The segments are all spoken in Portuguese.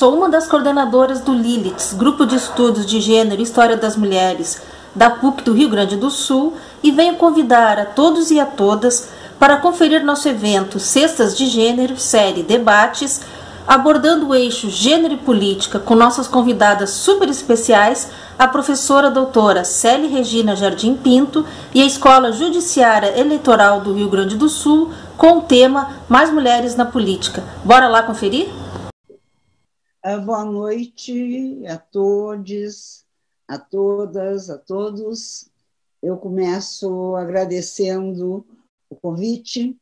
sou uma das coordenadoras do LILITS, Grupo de Estudos de Gênero e História das Mulheres, da PUC do Rio Grande do Sul, e venho convidar a todos e a todas para conferir nosso evento Cestas de Gênero, série Debates, abordando o eixo Gênero e Política com nossas convidadas super especiais, a professora doutora Célia Regina Jardim Pinto e a Escola Judiciária Eleitoral do Rio Grande do Sul, com o tema Mais Mulheres na Política. Bora lá conferir? Boa noite a todos, a todas, a todos. Eu começo agradecendo o convite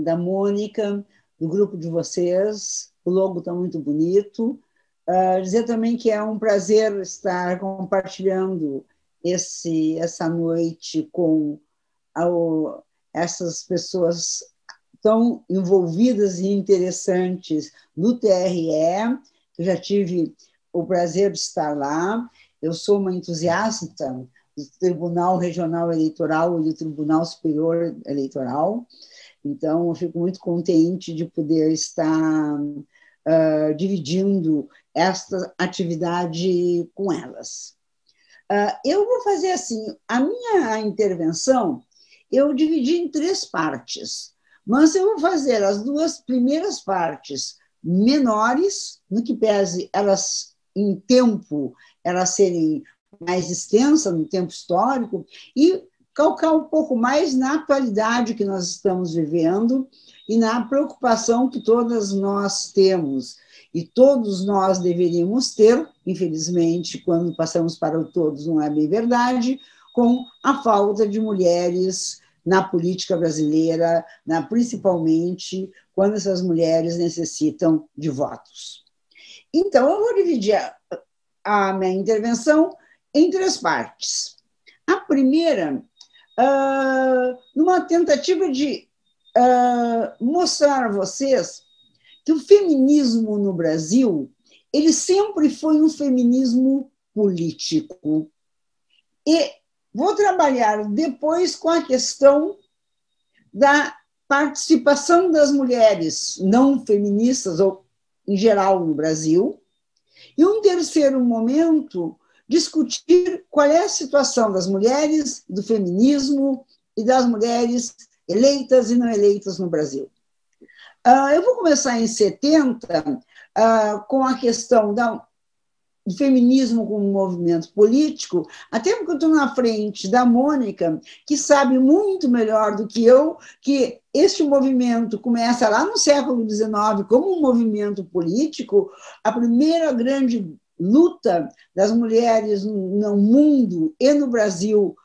da Mônica, do grupo de vocês. O logo está muito bonito. Dizer também que é um prazer estar compartilhando essa noite com essas pessoas tão envolvidas e interessantes no TRE, que eu já tive o prazer de estar lá. Eu sou uma entusiasta do Tribunal Regional Eleitoral e do Tribunal Superior Eleitoral, então eu fico muito contente de poder estar dividindo esta atividade com elas. Eu vou fazer assim, a minha intervenção eu dividi em 3 partes, mas eu vou fazer as 2 primeiras partes menores, no que pese elas, em tempo, elas serem mais extensas no tempo histórico, e calcar um pouco mais na atualidade que nós estamos vivendo e na preocupação que todas nós temos, e todos nós deveríamos ter, infelizmente, quando passamos para o todos, não é bem verdade, com a falta de mulheres na política brasileira, principalmente quando essas mulheres necessitam de votos. Então, eu vou dividir a minha intervenção em 3 partes. A primeira, numa tentativa de mostrar a vocês que o feminismo no Brasil, ele sempre foi um feminismo político. E vou trabalhar depois com a questão da participação das mulheres não feministas, ou em geral no Brasil. E um terceiro momento, discutir qual é a situação das mulheres, do feminismo e das mulheres eleitas e não eleitas no Brasil. Eu vou começar em 70 com a questão do feminismo como movimento político, até porque eu estou na frente da Mônica, que sabe muito melhor do que eu que este movimento começa lá no século XIX como um movimento político. A primeira grande luta das mulheres no mundo e no Brasil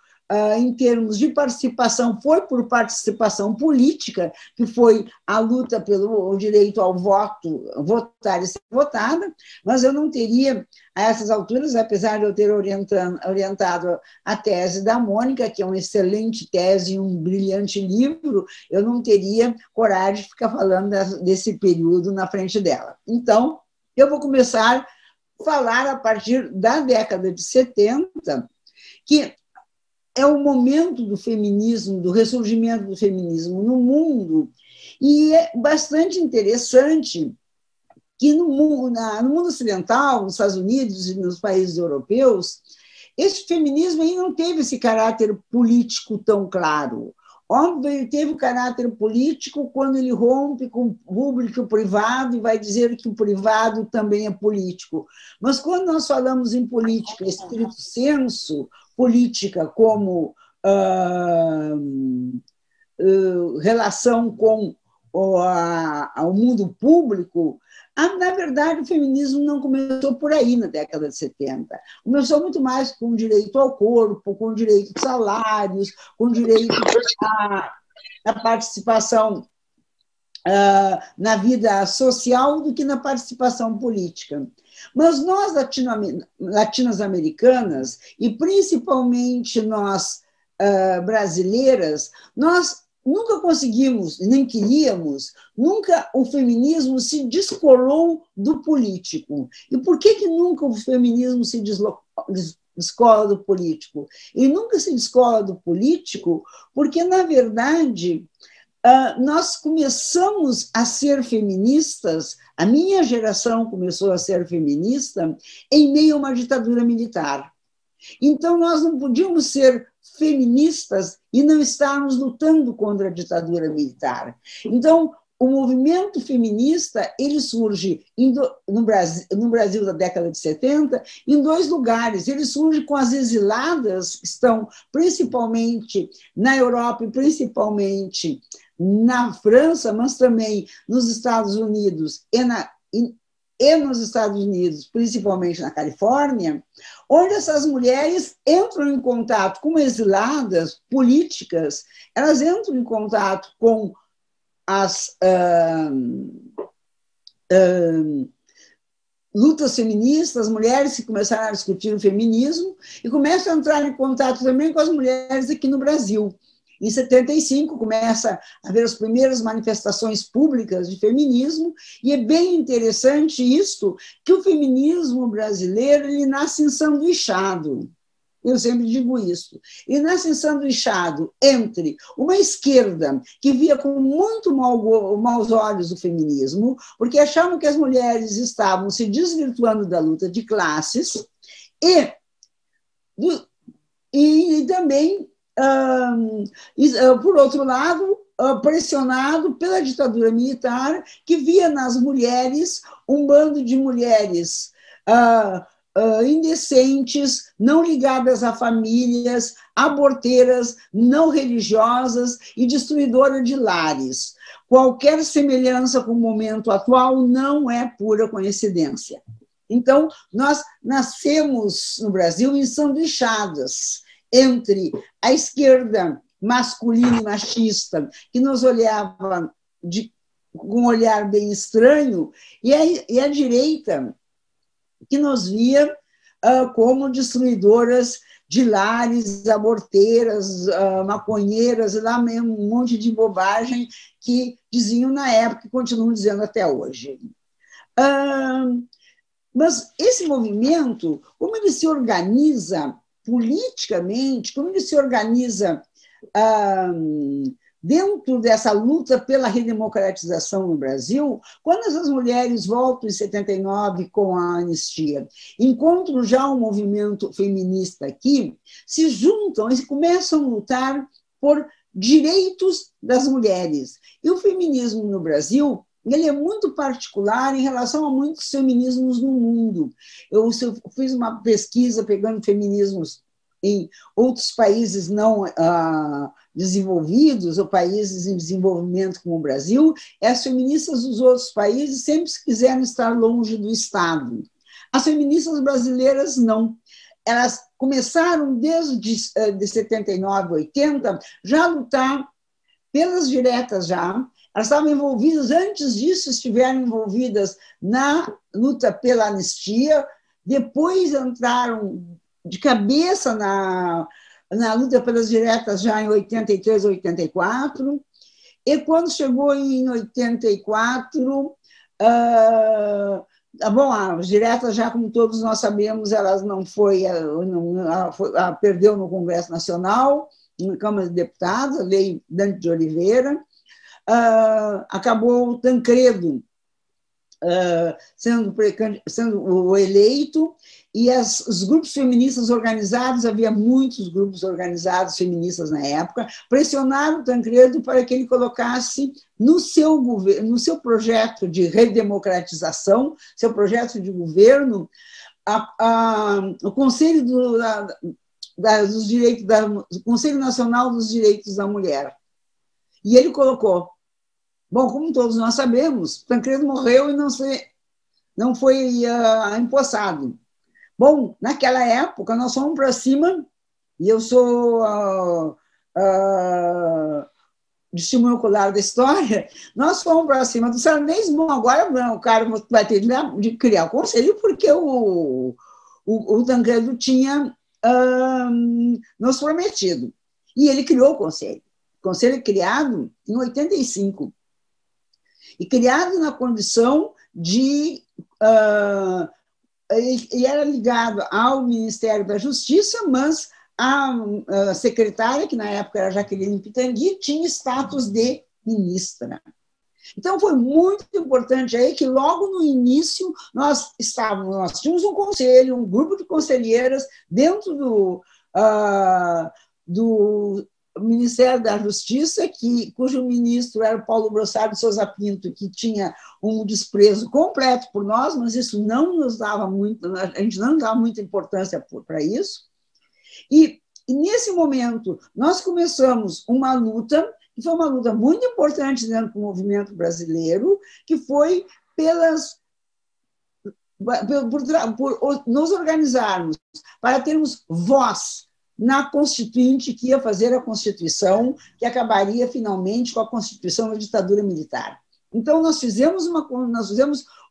em termos de participação, foi por participação política, que foi a luta pelo direito ao voto, votar e ser votada, mas eu não teria, a essas alturas, apesar de eu ter orientado a tese da Mônica, que é uma excelente tese e um brilhante livro, eu não teria coragem de ficar falando desse período na frente dela. Então, eu vou começar a falar a partir da década de 70, que é o momento do feminismo, do ressurgimento do feminismo no mundo, e é bastante interessante que no mundo ocidental, nos Estados Unidos e nos países europeus, esse feminismo aí não teve esse caráter político tão claro. Óbvio, ele teve o caráter político quando ele rompe com o público e o privado e vai dizer que o privado também é político. Mas quando nós falamos em política estrito sensu, política como relação com o mundo público, na verdade, o feminismo não começou por aí na década de 70. Começou muito mais com direito ao corpo, com direito de salários, com direito à participação na vida social do que na participação política. Mas nós, latino-americanas, e principalmente nós, brasileiras, nós nunca conseguimos, nem queríamos, nunca o feminismo se descolou do político. E por que nunca o feminismo se descola do político? Ele nunca se descola do político porque, na verdade, nós começamos a ser feministas, a minha geração começou a ser feminista em meio a uma ditadura militar. Então, nós não podíamos ser feministas e não estarmos lutando contra a ditadura militar. Então, o movimento feminista ele surge no Brasil da década de 70 em dois lugares. Ele surge com as exiladas, que estão principalmente na Europa e principalmente na França, mas também nos Estados Unidos e nos Estados Unidos, principalmente na Califórnia, onde essas mulheres entram em contato com exiladas políticas, elas entram em contato com as lutas feministas, as mulheres que começaram a discutir o feminismo e começam a entrar em contato também com as mulheres aqui no Brasil. Em 75, começa a haver as primeiras manifestações públicas de feminismo, e é bem interessante isso, que o feminismo brasileiro ele nasce ensanduichado. Eu sempre digo isso. E nasce ensanduichado entre uma esquerda que via com muito maus olhos o feminismo, porque achavam que as mulheres estavam se desvirtuando da luta de classes, e também por outro lado, pressionado pela ditadura militar, que via nas mulheres um bando de mulheres indecentes, não ligadas a famílias, aborteiras, não religiosas e destruidoras de lares. Qualquer semelhança com o momento atual não é pura coincidência. Então, nós nascemos no Brasil ensanduichadas entre a esquerda masculina e machista, que nos olhava com um olhar bem estranho, e a direita, que nos via como destruidoras de lares, aborteiras, maconheiras, e lá mesmo um monte de bobagem que diziam na época e continuam dizendo até hoje. Mas esse movimento, como ele se organiza politicamente, como ele se organiza dentro dessa luta pela redemocratização no Brasil, quando essas mulheres voltam em 79 com a anistia, encontram já um movimento feminista aqui, se juntam e começam a lutar por direitos das mulheres. E o feminismo no Brasil ele é muito particular em relação a muitos feminismos no mundo. Eu fiz uma pesquisa pegando feminismos em outros países não desenvolvidos ou países em desenvolvimento como o Brasil. As feministas dos outros países sempre quiseram estar longe do Estado. As feministas brasileiras não. Elas começaram desde 79, 80 já a lutar pelas diretas já. Elas estavam envolvidas, antes disso, estiveram envolvidas na luta pela anistia, depois entraram de cabeça na luta pelas diretas já em 83, 84, e quando chegou em 84, as diretas já, como todos nós sabemos, elas não perdeu no Congresso Nacional, na Câmara de Deputados, a lei Dante de Oliveira, acabou o Tancredo sendo o eleito, e os grupos feministas organizados, havia muitos grupos organizados feministas na época, pressionaram o Tancredo para que ele colocasse no seu projeto de redemocratização, seu projeto de governo, o Conselho dos Direitos o Conselho Nacional dos Direitos da Mulher. E ele colocou. Bom, como todos nós sabemos, Tancredo morreu e não foi empossado. Bom, naquela época, nós fomos para cima, e eu sou de testemunho ocular da história, nós fomos para cima do Sarney. Bom, agora o cara vai ter de criar o conselho, porque o Tancredo tinha nos prometido. E ele criou o conselho. O conselho é criado em 85. E criado na condição de... e era ligado ao Ministério da Justiça, mas a secretária, que na época era Jaqueline Pitangui, tinha status de ministra. Então, foi muito importante aí que, logo no início, nós tínhamos um conselho, um grupo de conselheiras dentro do Ministério da Justiça, cujo ministro era o Paulo Brossard de Souza Pinto, que tinha um desprezo completo por nós, mas isso não nos dava muito, a gente não dava muita importância para isso. E nesse momento, nós começamos uma luta, que foi uma luta muito importante dentro do movimento brasileiro, que foi por nos organizarmos para termos voz na Constituinte, que ia fazer a Constituição, que acabaria finalmente com a Constituição da ditadura militar. Então, nós fizemos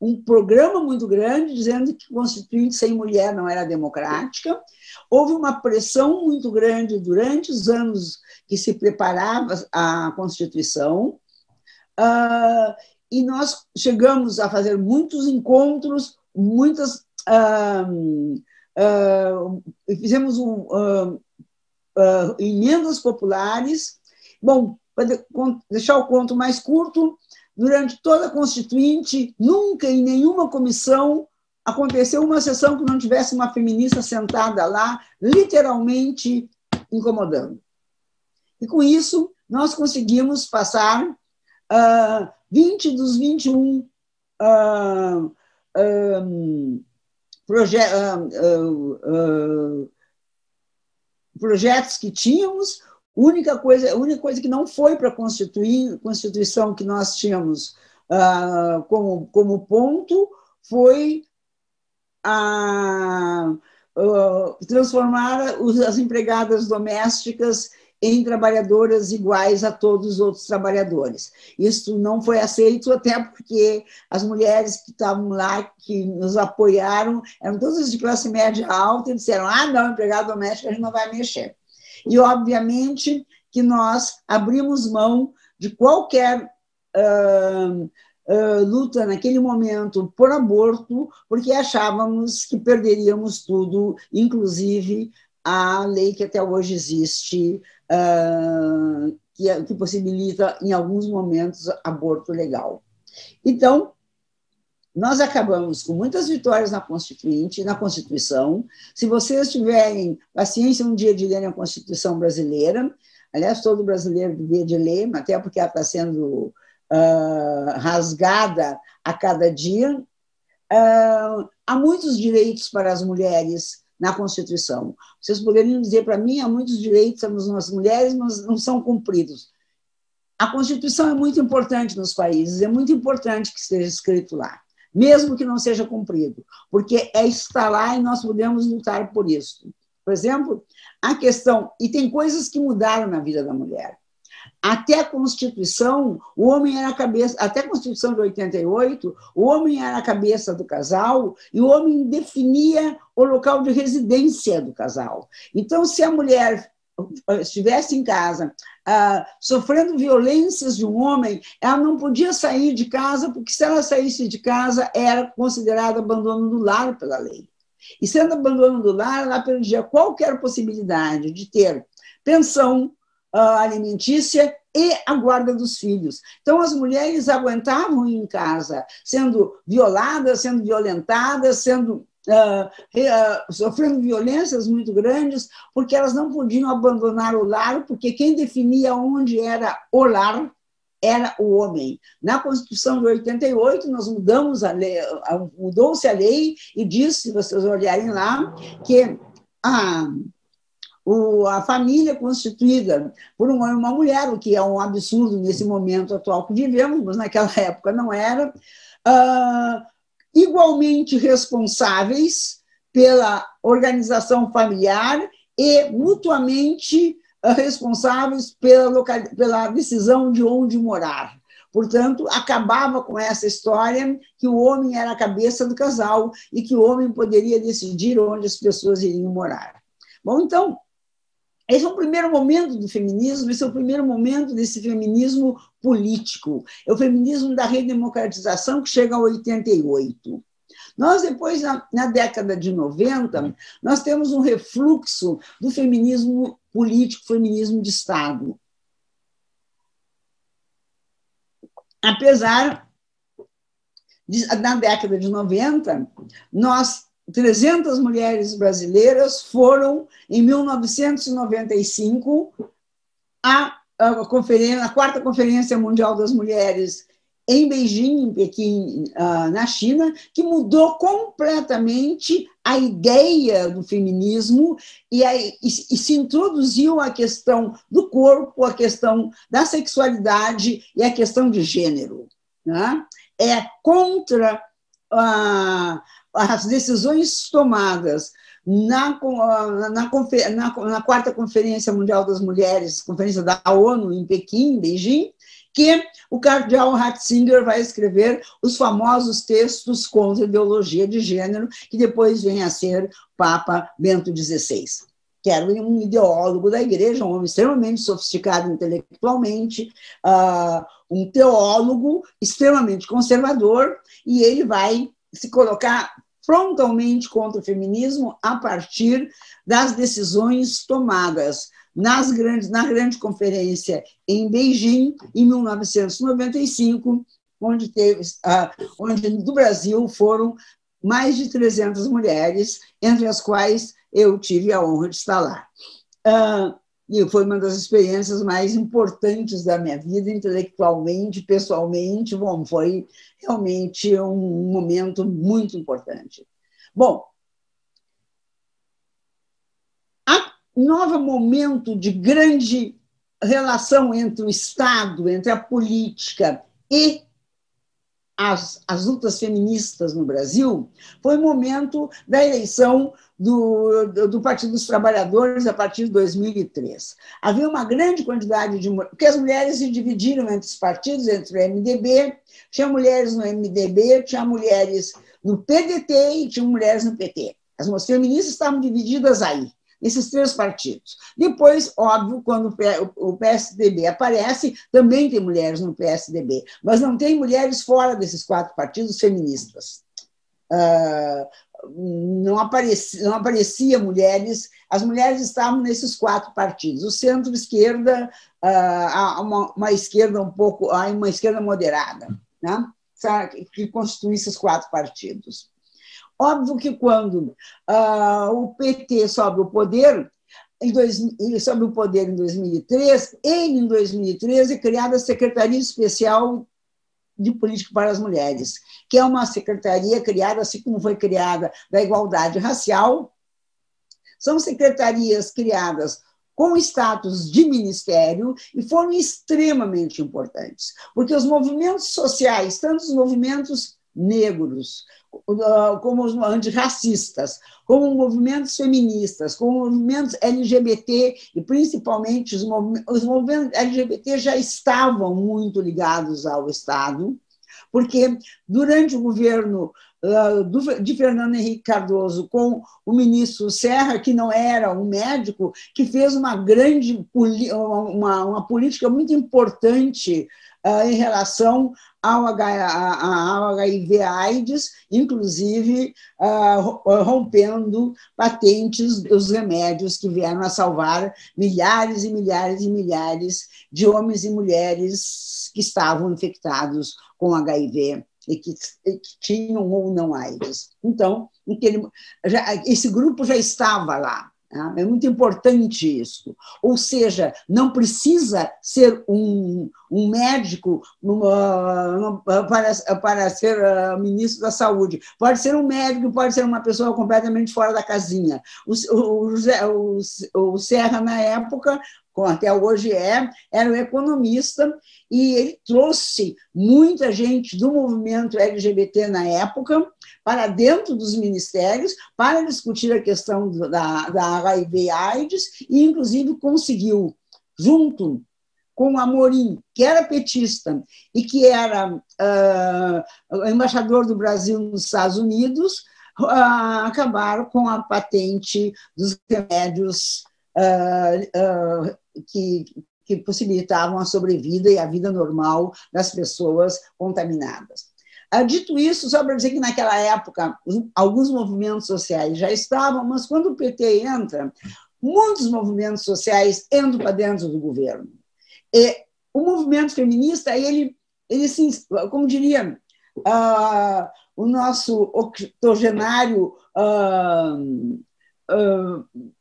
um programa muito grande dizendo que a Constituinte sem mulher não era democrática. Houve uma pressão muito grande durante os anos que se preparava a Constituição, e nós chegamos a fazer muitos encontros, fizemos emendas populares. Bom, para deixar o conto mais curto, durante toda a Constituinte, nunca em nenhuma comissão aconteceu uma sessão que não tivesse uma feminista sentada lá, literalmente incomodando. E, com isso, nós conseguimos passar 20 dos 21 projetos que tínhamos. A única coisa que não foi para a Constituição que nós tínhamos como ponto foi transformar as empregadas domésticas em trabalhadoras iguais a todos os outros trabalhadores. Isso não foi aceito, até porque as mulheres que estavam lá, que nos apoiaram, eram todas de classe média alta, e disseram: não, empregada doméstica a gente não vai mexer. E, obviamente, que nós abrimos mão de qualquer luta naquele momento por aborto, porque achávamos que perderíamos tudo, inclusive a lei que até hoje existe, que possibilita, em alguns momentos, aborto legal. Então, nós acabamos com muitas vitórias na Constituição. Se vocês tiverem paciência um dia de ler a Constituição brasileira, aliás, todo brasileiro devia de ler, até porque ela está sendo rasgada a cada dia, há muitos direitos para as mulheres na Constituição. Vocês poderiam dizer para mim: há muitos direitos das mulheres, mas não são cumpridos. A Constituição é muito importante nos países, é muito importante que esteja escrito lá, mesmo que não seja cumprido, porque está lá e nós podemos lutar por isso. Por exemplo, a questão... E tem coisas que mudaram na vida da mulher. Até a Constituição, o homem era a cabeça... Até a Constituição de 88, o homem era a cabeça do casal e o homem definia o local de residência do casal. Então, se a mulher estivesse em casa sofrendo violências de um homem, ela não podia sair de casa, porque se ela saísse de casa, era considerado abandono do lar pela lei. E sendo abandono do lar, ela perdia qualquer possibilidade de ter pensão alimentícia e a guarda dos filhos. Então, as mulheres aguentavam ir em casa, sendo violadas, sendo violentadas, sofrendo violências muito grandes, porque elas não podiam abandonar o lar, porque quem definia onde era o lar era o homem. Na Constituição de 88, nós mudamos a lei, mudou-se a lei e diz, se vocês olharem lá, que a família constituída por um homem e uma mulher, o que é um absurdo nesse momento atual que vivemos, mas naquela época não era, igualmente responsáveis pela organização familiar e mutuamente responsáveis pela decisão de onde morar. Portanto, acabava com essa história que o homem era a cabeça do casal e que o homem poderia decidir onde as pessoas iriam morar. Bom, então, esse é o primeiro momento do feminismo, esse é o primeiro momento desse feminismo político. É o feminismo da redemocratização, que chega a 88. Nós, depois, na década de 90, nós temos um refluxo do feminismo político, feminismo de Estado. apesar de, na década de 90, 300 mulheres brasileiras foram, em 1995, a quarta Conferência Mundial das Mulheres em Beijing, em Pequim, na China, que mudou completamente a ideia do feminismo e se introduziu a questão do corpo, a questão da sexualidade e a questão de gênero. Né? É contra as decisões tomadas na quarta Conferência Mundial das Mulheres, Conferência da ONU em Pequim, em Beijing, que o cardeal Ratzinger vai escrever os famosos textos contra a ideologia de gênero, que depois vem a ser Papa Bento XVI, que era um ideólogo da igreja, um homem extremamente sofisticado intelectualmente, um teólogo extremamente conservador, e ele vai se colocar frontalmente contra o feminismo a partir das decisões tomadas na grande conferência em Beijing, em 1995, onde do Brasil foram mais de 300 mulheres, entre as quais eu tive a honra de estar lá. E foi uma das experiências mais importantes da minha vida, intelectualmente, pessoalmente. Bom, foi realmente um momento muito importante. Bom, novo momento de grande relação entre o Estado, entre a política e as lutas feministas no Brasil, foi o momento da eleição do Partido dos Trabalhadores a partir de 2003. Havia uma grande quantidade de... Porque as mulheres se dividiram entre os partidos, entre o MDB, tinha mulheres no MDB, tinha mulheres no PDT e tinha mulheres no PT. As feministas estavam divididas aí, esses três partidos. Depois, óbvio, quando o PSDB aparece, também tem mulheres no PSDB, mas não tem mulheres fora desses quatro partidos feministas. Não aparecia mulheres, as mulheres estavam nesses quatro partidos. O centro-esquerda, uma esquerda um pouco, uma esquerda moderada, né? Que constitui esses quatro partidos. Óbvio que quando o PT sobe o poder, em 2003, em 2013 é criada a Secretaria Especial de Política para as Mulheres, que é uma secretaria criada, assim como foi criada da igualdade racial. São secretarias criadas com status de ministério e foram extremamente importantes, porque os movimentos sociais, tanto os movimentos negros, como os antirracistas, como movimentos feministas, como movimentos LGBT, e principalmente os movimentos LGBT já estavam muito ligados ao Estado, porque durante o governo de Fernando Henrique Cardoso, com o ministro Serra, que não era um médico, que fez uma política muito importante em relação ao HIV/AIDS, inclusive rompendo patentes dos remédios que vieram a salvar milhares e milhares e milhares de homens e mulheres que estavam infectados com HIV e que tinham ou não AIDS. Então, esse grupo já estava lá. É muito importante isso. Ou seja, não precisa ser um médico para ser ministro da Saúde. Pode ser um médico, pode ser uma pessoa completamente fora da casinha. O Serra, na época, como até hoje era um economista, e ele trouxe muita gente do movimento LGBT na época para dentro dos ministérios para discutir a questão da HIV/AIDS e, inclusive, conseguiu, junto com Amorim, que era petista e que era embaixador do Brasil nos Estados Unidos, acabar com a patente dos remédios que possibilitavam a sobrevida e a vida normal das pessoas contaminadas. Dito isso, só para dizer que naquela época alguns movimentos sociais já estavam, mas quando o PT entra, muitos movimentos sociais entram para dentro do governo. E o movimento feminista, ele ele como diria o nosso octogenário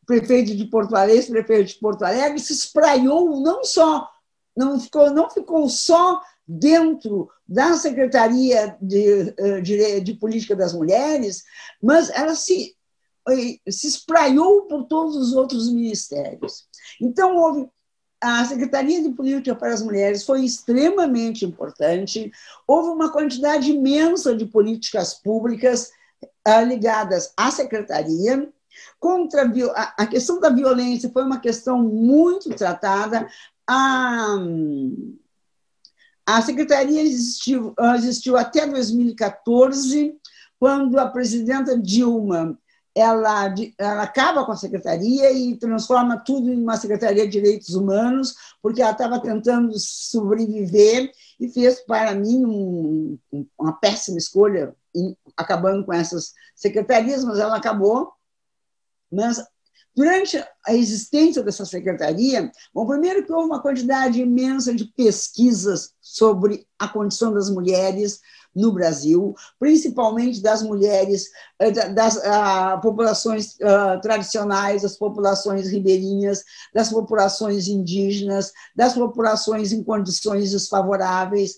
prefeito de Porto Alegre, se espraiou, não ficou só dentro da Secretaria de Política das Mulheres, mas ela se espraiou por todos os outros ministérios. Então, a Secretaria de Política para as Mulheres foi extremamente importante, houve uma quantidade imensa de políticas públicas ligadas à Secretaria. A questão da violência foi uma questão muito tratada. A Secretaria existiu até 2014, quando a presidenta Dilma ela acaba com a secretaria e transforma tudo em uma Secretaria de Direitos Humanos, porque ela estava tentando sobreviver e fez, para mim, uma péssima escolha, acabando com essas secretarias, mas ela acabou. Mas, durante a existência dessa secretaria, bom, primeiro que houve uma quantidade imensa de pesquisas sobre a condição das mulheres no Brasil, principalmente das mulheres, das populações tradicionais, das populações ribeirinhas, das populações indígenas, das populações em condições desfavoráveis,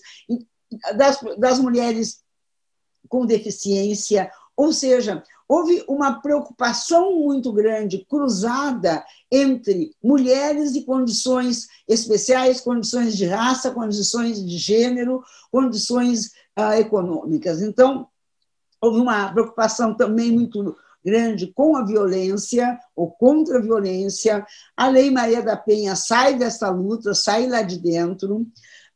das mulheres com deficiência, ou seja, houve uma preocupação muito grande, cruzada entre mulheres e condições especiais, condições de raça, condições de gênero, condições econômicas. Então, houve uma preocupação também muito grande com a violência ou contra a violência. A Lei Maria da Penha sai dessa luta, sai lá de dentro.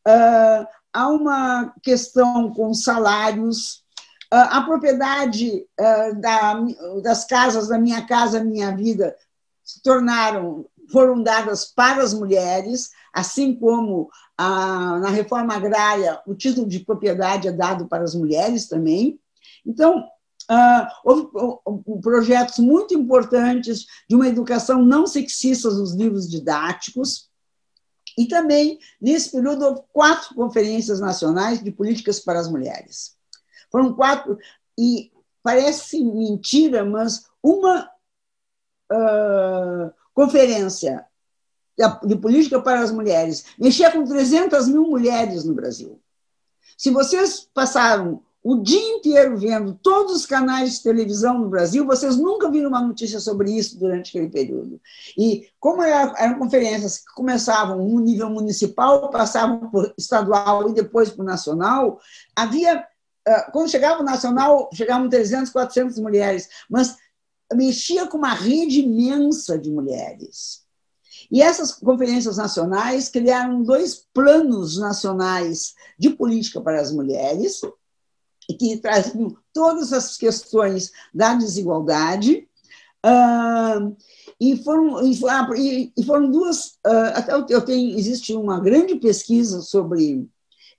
Há uma questão com salários. A propriedade das casas, da Minha Casa Minha Vida, foram dadas para as mulheres, assim como na reforma agrária o título de propriedade é dado para as mulheres também. Então, houve projetos muito importantes de uma educação não sexista nos livros didáticos, e também, nesse período, houve 4 conferências nacionais de políticas para as mulheres. Foram 4, e parece mentira, mas uma conferência de política para as mulheres mexia com 300 mil mulheres no Brasil. Se vocês passaram o dia inteiro vendo todos os canais de televisão no Brasil, vocês nunca viram uma notícia sobre isso durante aquele período. E como eram conferências que começavam no nível municipal, passavam por estadual e depois por nacional, quando chegava o nacional, chegavam 300, 400 mulheres, mas mexia com uma rede imensa de mulheres. E essas conferências nacionais criaram 2 planos nacionais de política para as mulheres, que traziam todas as questões da desigualdade, e foram 2. Existe uma grande pesquisa sobre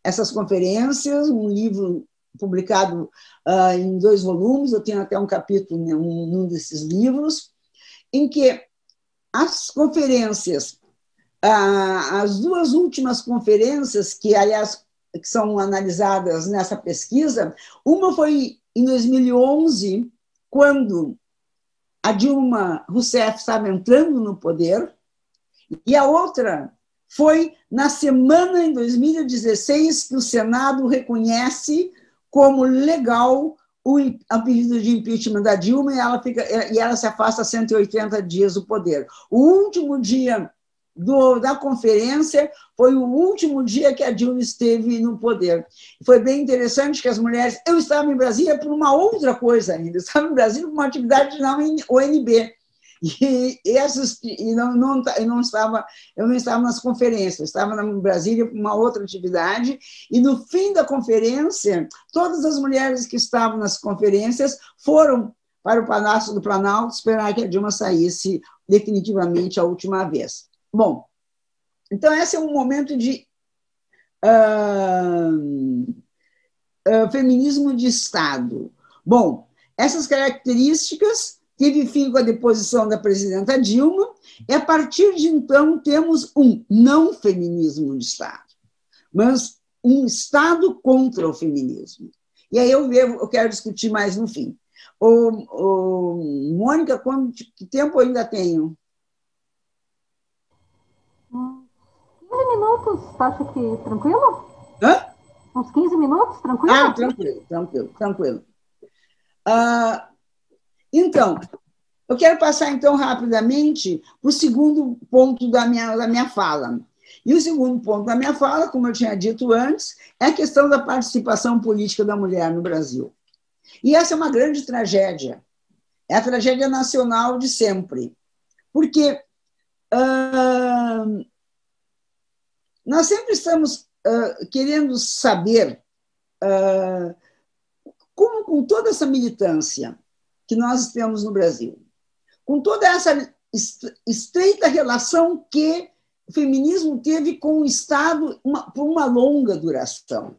essas conferências, um livro publicado em 2 volumes, eu tenho até um capítulo num desses livros, em que as conferências, as 2 últimas conferências, que, aliás, que são analisadas nessa pesquisa, uma foi em 2011, quando a Dilma Rousseff estava entrando no poder, e a outra foi na semana, em 2016, que o Senado reconhece como legal o pedido de impeachment da Dilma, e ela se afasta 180 dias do poder. O último dia da conferência foi o último dia que a Dilma esteve no poder. Foi bem interessante que as mulheres... Eu estava em Brasília por uma outra coisa ainda, eu estava em Brasília por uma atividade na ONB, eu não estava nas conferências, eu estava em Brasília por uma outra atividade, e no fim da conferência, todas as mulheres que estavam nas conferências foram para o Palácio do Planalto esperar que a Dilma saísse definitivamente a última vez. Bom, então esse é um momento de feminismo de Estado. Bom, essas características teve fim com a deposição da presidenta Dilma, e a partir de então temos um não feminismo de Estado. Mas um Estado contra o feminismo. E aí eu quero discutir mais no fim. Mônica, que tempo eu ainda tenho? 15 minutos, você acha que tranquilo? Hã? Uns 15 minutos, tranquilo? Ah, tranquilo. Então, eu quero passar, então, rapidamente para o segundo ponto da minha fala. E o segundo ponto da minha fala, como eu tinha dito antes, é a questão da participação política da mulher no Brasil. E essa é uma grande tragédia. É a tragédia nacional de sempre. Porque nós sempre estamos querendo saber como, com toda essa militância que nós temos no Brasil, com toda essa estreita relação que o feminismo teve com o Estado por uma longa duração.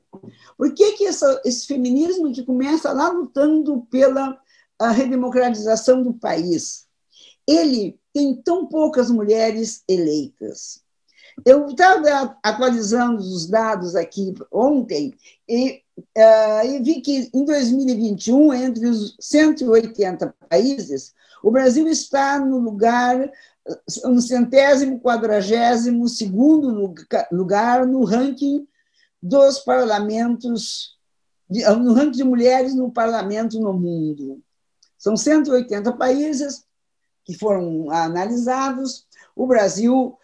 Por que esse feminismo que começa lá lutando pela redemocratização do país, ele tem tão poucas mulheres eleitas? Eu estava atualizando os dados aqui ontem e vi que em 2021, entre os 180 países, o Brasil está no lugar, no 142º lugar no ranking dos parlamentos, no ranking de mulheres no parlamento no mundo. São 180 países que foram analisados. O Brasil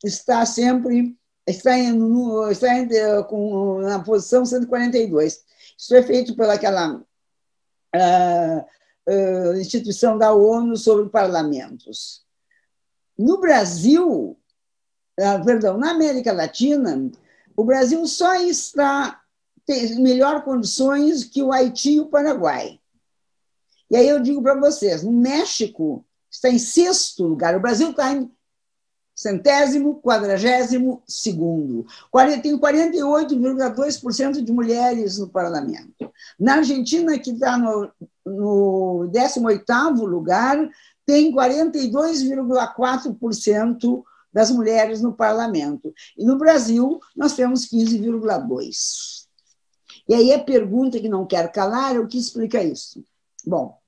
está sempre na posição 142. Isso é feito pelaquela instituição da ONU sobre parlamentos. No Brasil, na América Latina, o Brasil só tem melhor condições que o Haiti e o Paraguai. E aí eu digo para vocês, no México está em 6º lugar, o Brasil está em 142º. Tem 48,2% de mulheres no parlamento. Na Argentina, que está no 18º lugar, tem 42,4% das mulheres no parlamento. E no Brasil, nós temos 15,2%. E aí a pergunta que não quero calar é o que explica isso. Bom,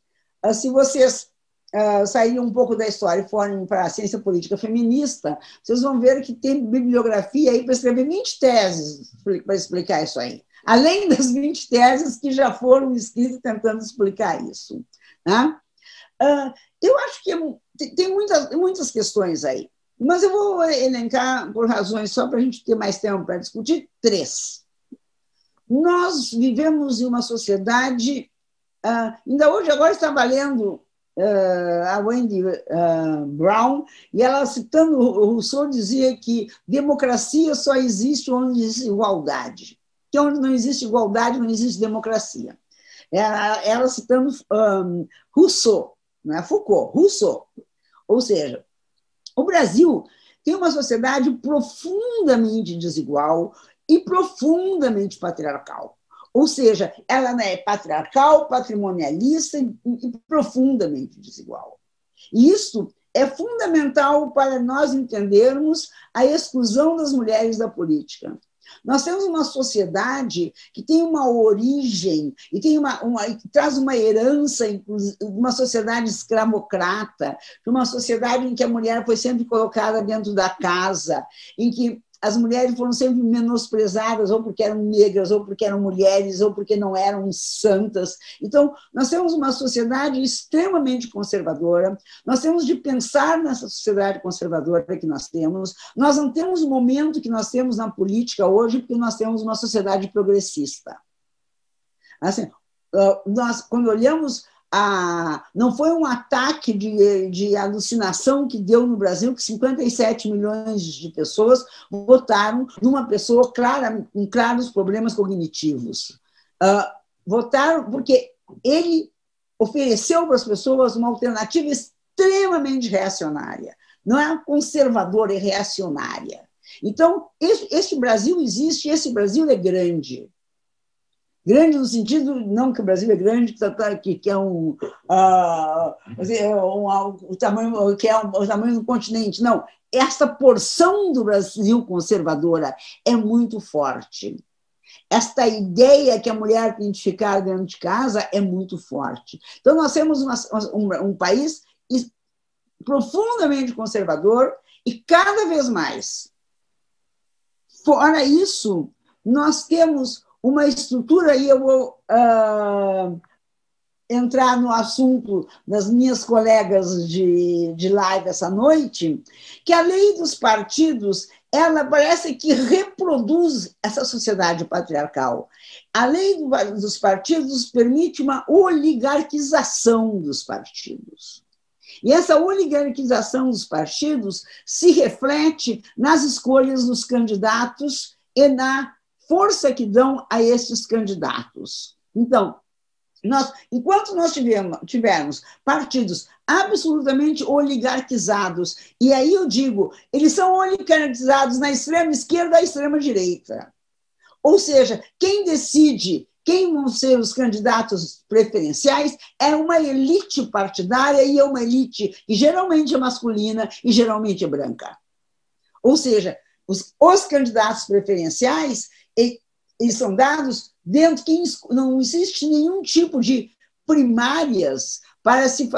se vocês saírem um pouco da história e forem para a ciência política feminista, vocês vão ver que tem bibliografia aí para escrever 20 teses para explicar isso aí. Além das 20 teses que já foram escritas tentando explicar isso. Né? Eu acho que tem muitas questões aí, mas eu vou elencar, por razões só para a gente ter mais tempo para discutir, 3. Nós vivemos em uma sociedade... ainda hoje, agora estava lendo a Wendy Brown, e ela, citando o Rousseau, dizia que democracia só existe onde existe igualdade. Que onde não existe igualdade, não existe democracia. Ela citando Rousseau, não é Foucault, Rousseau. Ou seja, o Brasil tem uma sociedade profundamente desigual e profundamente patriarcal. Ou seja, ela é patriarcal, patrimonialista e profundamente desigual. E isso é fundamental para nós entendermos a exclusão das mulheres da política. Nós temos uma sociedade que tem uma origem e que traz uma herança de uma sociedade escravocrata, de uma sociedade em que a mulher foi sempre colocada dentro da casa, em que as mulheres foram sempre menosprezadas, ou porque eram negras, ou porque eram mulheres, ou porque não eram santas. Então, nós temos uma sociedade extremamente conservadora, nós temos de pensar nessa sociedade conservadora que nós temos. Nós não temos o momento que nós temos na política hoje, porque nós temos uma sociedade progressista. Assim, nós, quando olhamos... não foi um ataque de alucinação que deu no Brasil, que 57 milhões de pessoas votaram numa pessoa com claros problemas cognitivos. Votaram porque ele ofereceu para as pessoas uma alternativa extremamente reacionária. Não é conservadora, é reacionária. Então, esse Brasil existe, esse Brasil é grande. Grande no sentido, não que o Brasil é grande, que é o tamanho, que é o tamanho do continente, não. Essa porção do Brasil conservadora é muito forte. Esta ideia que a mulher tem de ficar dentro de casa é muito forte. Então, nós temos um país profundamente conservador e cada vez mais. Fora isso, nós temos uma estrutura, e eu vou entrar no assunto das minhas colegas de live essa noite, que a lei dos partidos, ela parece que reproduz essa sociedade patriarcal. A lei dos partidos permite uma oligarquização dos partidos. E essa oligarquização dos partidos se reflete nas escolhas dos candidatos e na força que dão a esses candidatos. Então, enquanto nós tivermos partidos absolutamente oligarquizados, e aí eu digo, eles são oligarquizados na extrema esquerda e extrema direita. Ou seja, quem decide quem vão ser os candidatos preferenciais é uma elite partidária e é uma elite que geralmente é masculina e geralmente é branca. Ou seja, os candidatos preferenciais eles são dados dentro que não existe nenhum tipo de primárias para se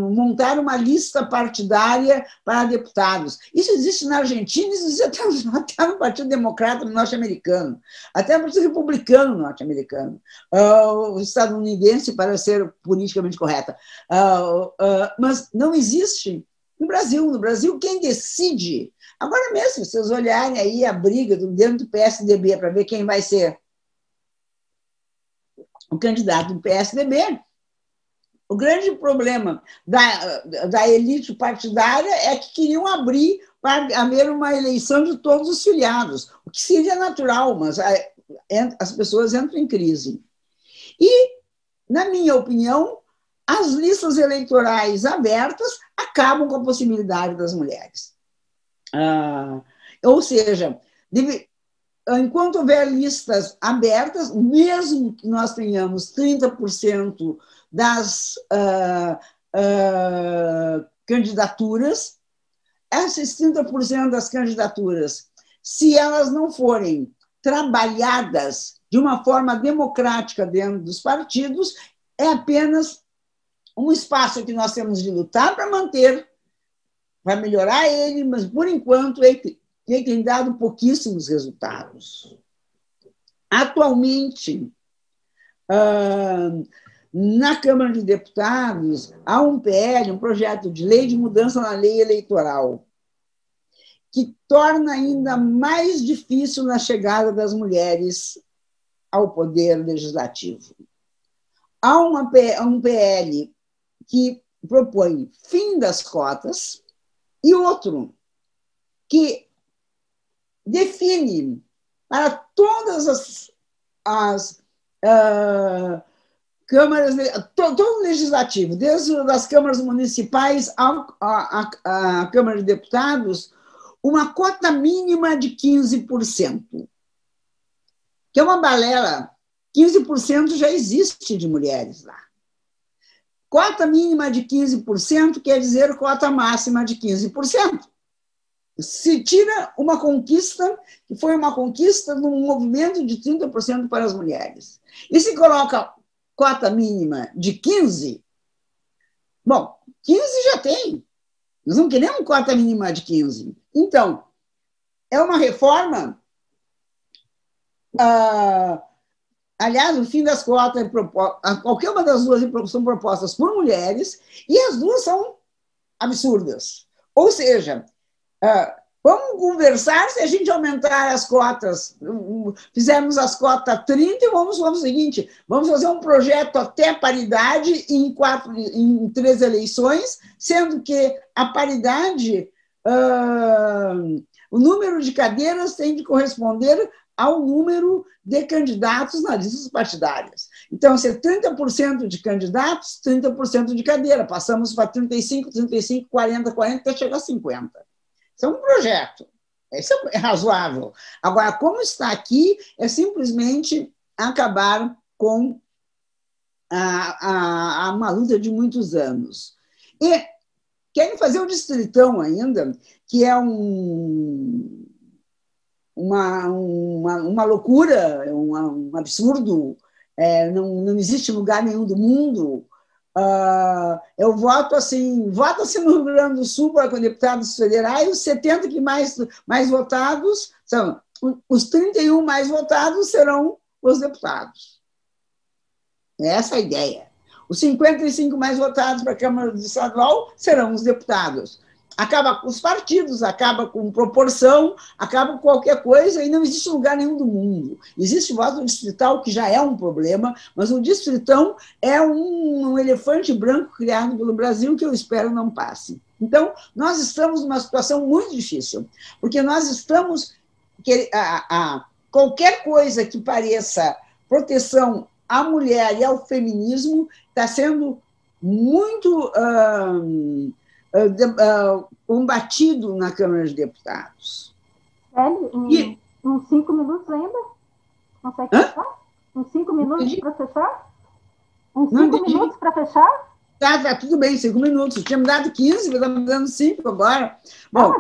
montar uma lista partidária para deputados. Isso existe na Argentina, isso existe até no Partido Democrata norte-americano, até no Partido Republicano norte-americano, o estadunidense, para ser politicamente correta. Mas não existe no Brasil. No Brasil, quem decide... Agora mesmo, se vocês olharem aí a briga dentro do PSDB para ver quem vai ser o candidato do PSDB, o grande problema da elite partidária é que queriam abrir para haver uma eleição de todos os filiados, o que seria natural, mas as pessoas entram em crise. E, na minha opinião, as listas eleitorais abertas acabam com a possibilidade das mulheres. Ou seja, enquanto houver listas abertas, mesmo que nós tenhamos 30% das candidaturas, esses 30% das candidaturas, se elas não forem trabalhadas de uma forma democrática dentro dos partidos, é apenas um espaço que nós temos de lutar para manter, para melhorar ele, mas, por enquanto, ele tem dado pouquíssimos resultados. Atualmente, na Câmara de Deputados, há um PL, um projeto de lei de mudança na lei eleitoral, que torna ainda mais difícil a chegada das mulheres ao poder legislativo. Há um PL que propõe fim das cotas e outro que define para todas as câmaras, todo o legislativo, desde as câmaras municipais à Câmara de Deputados, uma cota mínima de 15%, que é uma balela. 15% já existe de mulheres lá. Cota mínima de 15% quer dizer cota máxima de 15%. Se tira uma conquista, que foi uma conquista num movimento de 30% para as mulheres. E se coloca cota mínima de 15%, bom, 15% já tem. Nós não queremos cota mínima de 15%. Então, é uma reforma... aliás, o fim das cotas, qualquer uma das duas são propostas por mulheres, e as duas são absurdas. Ou seja, vamos conversar se a gente aumentar as cotas, fizermos as cotas 30 e vamos fazer o seguinte, vamos fazer um projeto até paridade em 3 eleições, sendo que a paridade, o número de cadeiras tem de corresponder ao número de candidatos nas listas partidárias. Então, se é 30% de candidatos, 30% de cadeira. Passamos para 35, 35, 40, 40, até chegar a 50. Isso é um projeto. Isso é razoável. Agora, como está aqui, é simplesmente acabar com uma luta de muitos anos. E querem fazer o Distritão ainda, que é uma loucura, um absurdo, não existe lugar nenhum do mundo. Eu voto assim, vota-se no Rio Grande do Sul para deputados federais, os 70 que mais votados são, os 31 mais votados serão os deputados. É essa a ideia. Os 55 mais votados para a Câmara Estadual serão os deputados. Acaba com os partidos, acaba com proporção, acaba com qualquer coisa, e não existe lugar nenhum do mundo. Existe o voto distrital, que já é um problema, mas o distritão é um elefante branco criado pelo Brasil que eu espero não passe. Então, nós estamos numa situação muito difícil, porque nós estamos... qualquer coisa que pareça proteção à mulher e ao feminismo está sendo muito... combatido na Câmara de Deputados. Em uns 5 minutos ainda? Consegue fechar? Uns 5 minutos para fechar? Uns 5 minutos para fechar? Tá, tudo bem, 5 minutos. Eu tinha me dado 15, mas está me dando 5 agora. Bom,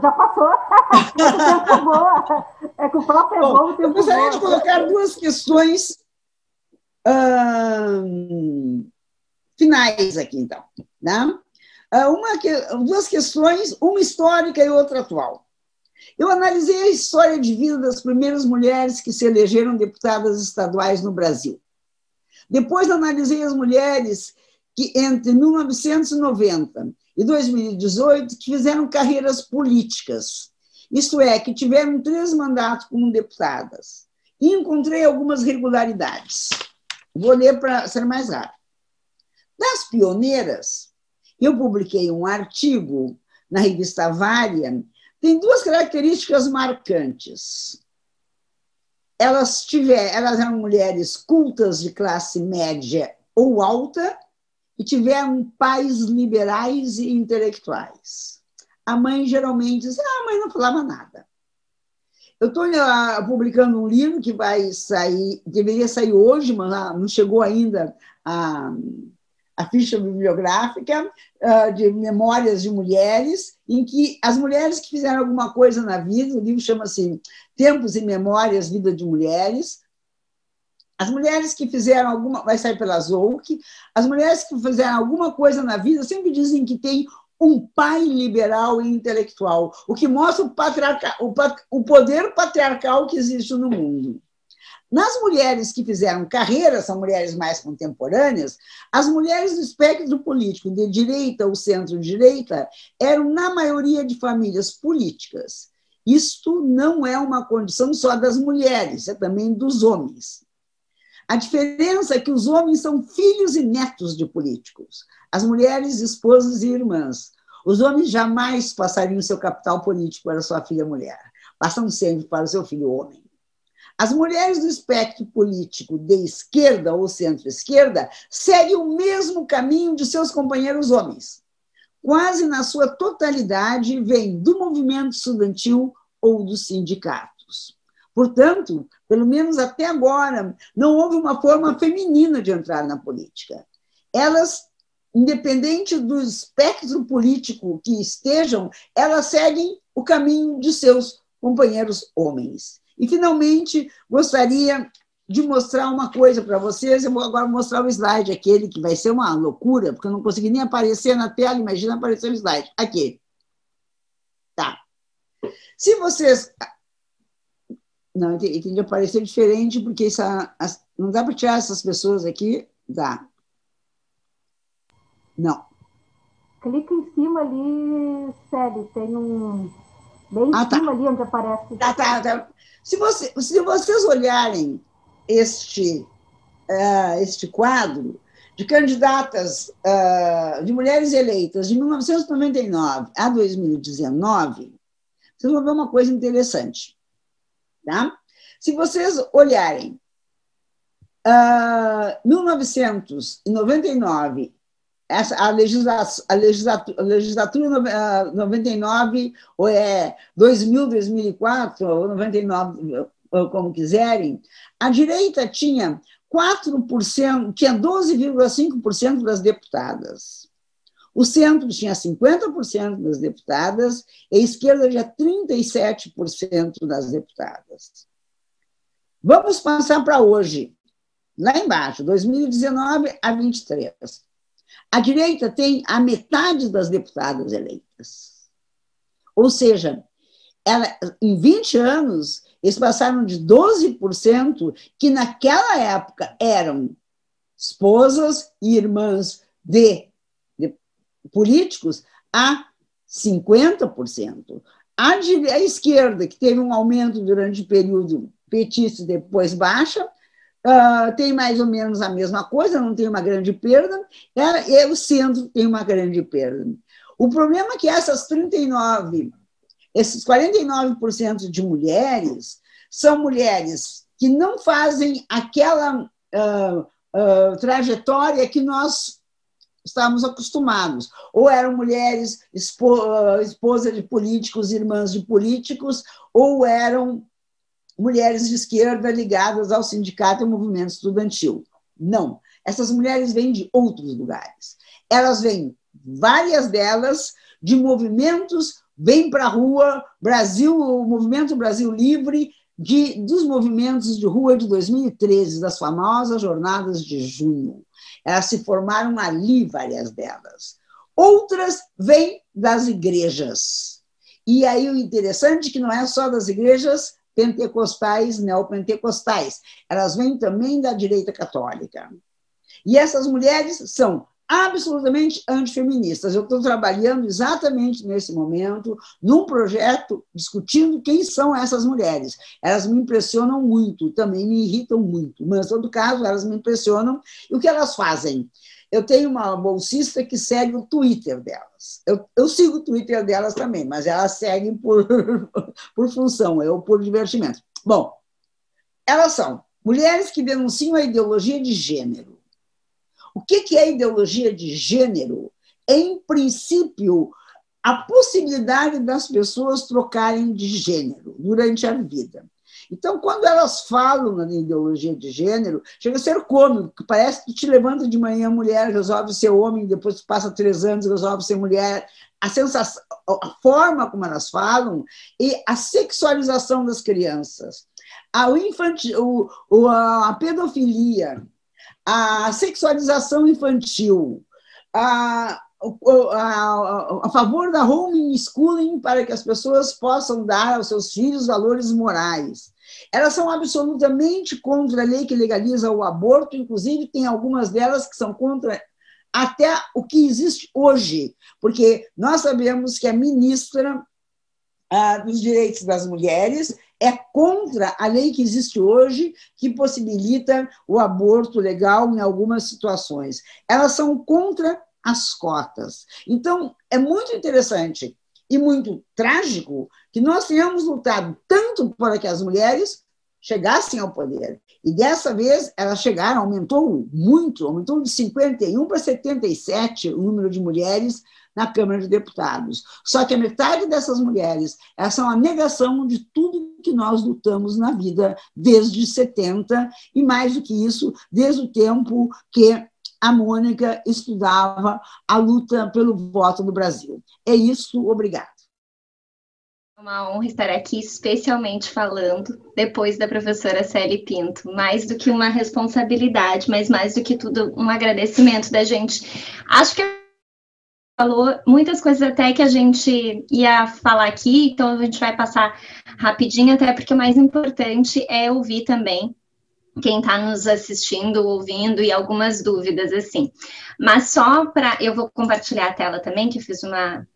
já passou. O tempo boa. É que o próprio é bom, o tempo. Eu gostaria de colocar duas questões finais aqui, então. Né? Duas questões, uma histórica e outra atual. Eu analisei a história de vida das primeiras mulheres que se elegeram deputadas estaduais no Brasil. Depois analisei as mulheres que, entre 1990 e 2018, que fizeram carreiras políticas, isto é, que tiveram 3 mandatos como deputadas. E encontrei algumas regularidades. Vou ler para ser mais rápido. Das pioneiras, eu publiquei um artigo na revista Vária, tem 2 características marcantes. Elas eram mulheres cultas de classe média ou alta e tiveram pais liberais e intelectuais. A mãe geralmente diz, a mãe não falava nada. Eu estou publicando um livro que vai sair, deveria sair hoje, mas não chegou ainda a ficha bibliográfica de memórias de mulheres, em que as mulheres que fizeram alguma coisa na vida, o livro chama-se Tempos e Memórias, Vida de Mulheres, as mulheres que fizeram alguma, vai sair pela Zouc, as mulheres que fizeram alguma coisa na vida sempre dizem que tem um pai liberal e intelectual, o que mostra o poder patriarcal que existe no mundo. Nas mulheres que fizeram carreira, são mulheres mais contemporâneas, as mulheres do espectro político de direita ou centro-direita eram, na maioria, de famílias políticas. Isto não é uma condição só das mulheres, é também dos homens. A diferença é que os homens são filhos e netos de políticos, as mulheres, esposas e irmãs. Os homens jamais passariam seu capital político para sua filha mulher, passam sempre para o seu filho homem. As mulheres do espectro político de esquerda ou centro-esquerda seguem o mesmo caminho de seus companheiros homens. Quase na sua totalidade vêm do movimento estudantil ou dos sindicatos. Portanto, pelo menos até agora, não houve uma forma feminina de entrar na política. Elas, independente do espectro político que estejam, elas seguem o caminho de seus companheiros homens. E, finalmente, gostaria de mostrar uma coisa para vocês. Eu vou agora mostrar o slide, aquele que vai ser uma loucura, porque eu não consegui nem aparecer na tela, imagina aparecer o slide. Aqui. Tá. Se vocês... Não, tem que aparecer diferente, porque não dá para tirar essas pessoas aqui? Dá. Não. Clica em cima ali, Célia, tem um... Bem em cima ali onde aparece. Tá. Se vocês olharem este quadro de candidatas, de mulheres eleitas de 1999 a 2019, vocês vão ver uma coisa interessante. Tá? Se vocês olharem 1999 a legislatura 99, ou 2000, 2004, ou 99, ou como quiserem, a direita tinha 4%, tinha 12,5% das deputadas. O centro tinha 50% das deputadas e a esquerda tinha 37% das deputadas. Vamos passar para hoje, lá embaixo, 2019 a 23. A direita tem a metade das deputadas eleitas. Ou seja, em 20 anos, eles passaram de 12%, que naquela época eram esposas e irmãs de políticos, a 50%. A esquerda, que teve um aumento durante o período petista e depois baixa, tem mais ou menos a mesma coisa, não tem uma grande perda, e o centro tem uma grande perda. O problema é que esses 49% de mulheres são mulheres que não fazem aquela trajetória que nós estávamos acostumados. Ou eram mulheres esposas de políticos, irmãs de políticos, ou eram mulheres de esquerda ligadas ao sindicato e ao movimento estudantil. Não. Essas mulheres vêm de outros lugares. Elas vêm, várias delas, de movimentos, vêm para a rua, o Movimento Brasil Livre, dos movimentos de rua de 2013, das famosas Jornadas de Junho. Elas se formaram ali, várias delas. Outras vêm das igrejas. E aí o interessante é que não é só das igrejas pentecostais, neopentecostais. Elas vêm também da direita católica. E essas mulheres são absolutamente antifeministas. Eu estou trabalhando exatamente nesse momento num projeto discutindo quem são essas mulheres. Elas me impressionam muito, também me irritam muito, mas, em todo caso, elas me impressionam. E o que elas fazem? Eu tenho uma bolsista que segue o Twitter delas. Eu sigo o Twitter delas também, mas elas seguem por função, eu por divertimento. Bom, elas são mulheres que denunciam a ideologia de gênero. O que é ideologia de gênero? É, em princípio, a possibilidade das pessoas trocarem de gênero durante a vida. Então, quando elas falam na ideologia de gênero, chega a ser cômico, que parece que te levanta de manhã mulher, resolve ser homem, depois passa 3 anos, resolve ser mulher. A sensação, a forma como elas falam e a sexualização das crianças, a pedofilia, a sexualização infantil, a favor da homeschooling para que as pessoas possam dar aos seus filhos valores morais. Elas são absolutamente contra a lei que legaliza o aborto, inclusive tem algumas delas que são contra até o que existe hoje, porque nós sabemos que a ministra dos Direitos das Mulheres é contra a lei que existe hoje, que possibilita o aborto legal em algumas situações. Elas são contra as cotas. Então, é muito interessante e muito trágico que nós tenhamos lutado tanto para que as mulheres chegassem ao poder. E dessa vez elas chegaram, aumentou muito, aumentou de 51 para 77 o número de mulheres na Câmara de Deputados. Só que a metade dessas mulheres, elas são a negação de tudo que nós lutamos na vida desde 70, e mais do que isso, desde o tempo que a Mônica estudava a luta pelo voto no Brasil. É isso, obrigada. É uma honra estar aqui, especialmente falando depois da professora Célia Pinto. Mais do que uma responsabilidade, mas mais do que tudo, um agradecimento da gente. Acho que falou muitas coisas até que a gente ia falar aqui, então a gente vai passar rapidinho, até porque o mais importante é ouvir também quem está nos assistindo, ouvindo, e algumas dúvidas, assim. Mas só para... Eu vou compartilhar a tela também, que eu fiz uma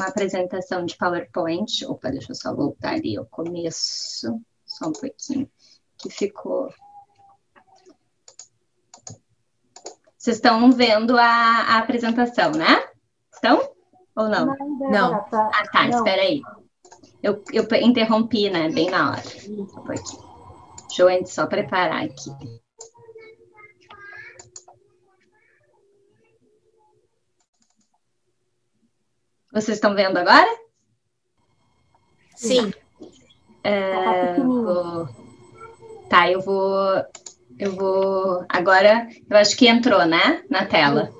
apresentação de PowerPoint. Opa, deixa eu só voltar ali ao começo, só um pouquinho, que ficou... Vocês estão vendo a apresentação, né? Estão? Ou não? Não. Ah, tá, espera aí. Eu interrompi, né? Bem na hora. Deixa eu antes só preparar aqui. Vocês estão vendo agora? Sim. Tá, eu vou... Agora, eu acho que entrou, né? Na tela.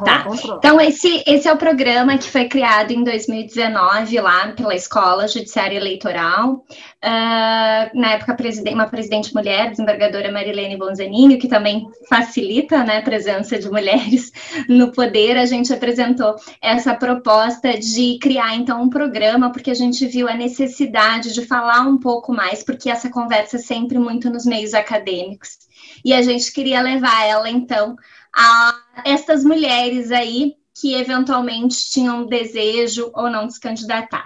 Tá. Então, esse é o programa que foi criado em 2019 lá pela Escola Judiciária Eleitoral. Na época, uma presidente mulher, desembargadora Marilene Bonzanini, que também facilita, né, a presença de mulheres no poder. A gente apresentou essa proposta de criar, então, um programa, porque a gente viu a necessidade de falar um pouco mais, porque essa conversa é sempre muito nos meios acadêmicos. E a gente queria levar ela, então, a essas mulheres aí que eventualmente tinham desejo ou não de se candidatar.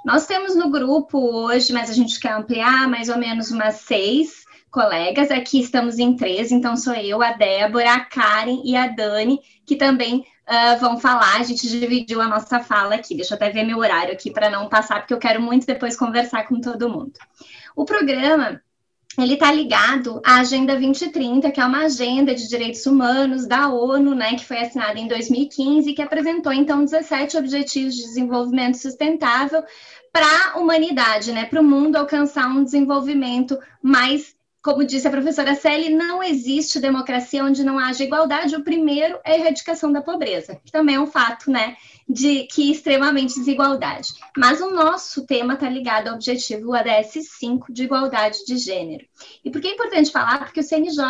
Nós temos no grupo hoje, mas a gente quer ampliar, mais ou menos umas 6 colegas. Aqui estamos em 3, então sou eu, a Débora, a Karen e a Dani, que também vão falar. A gente dividiu a nossa fala aqui. Deixa eu até ver meu horário aqui para não passar, porque eu quero muito depois conversar com todo mundo. O programa... ele está ligado à Agenda 2030, que é uma agenda de direitos humanos da ONU, né, que foi assinada em 2015, que apresentou, então, 17 Objetivos de Desenvolvimento Sustentável para a humanidade, né, para o mundo alcançar um desenvolvimento mais, como disse a professora Célia, não existe democracia onde não haja igualdade. O primeiro é a erradicação da pobreza, que também é um fato, né, de que extremamente desigualdade. Mas o nosso tema está ligado ao objetivo ODS 5 de igualdade de gênero. E por que é importante falar? Porque o CNJ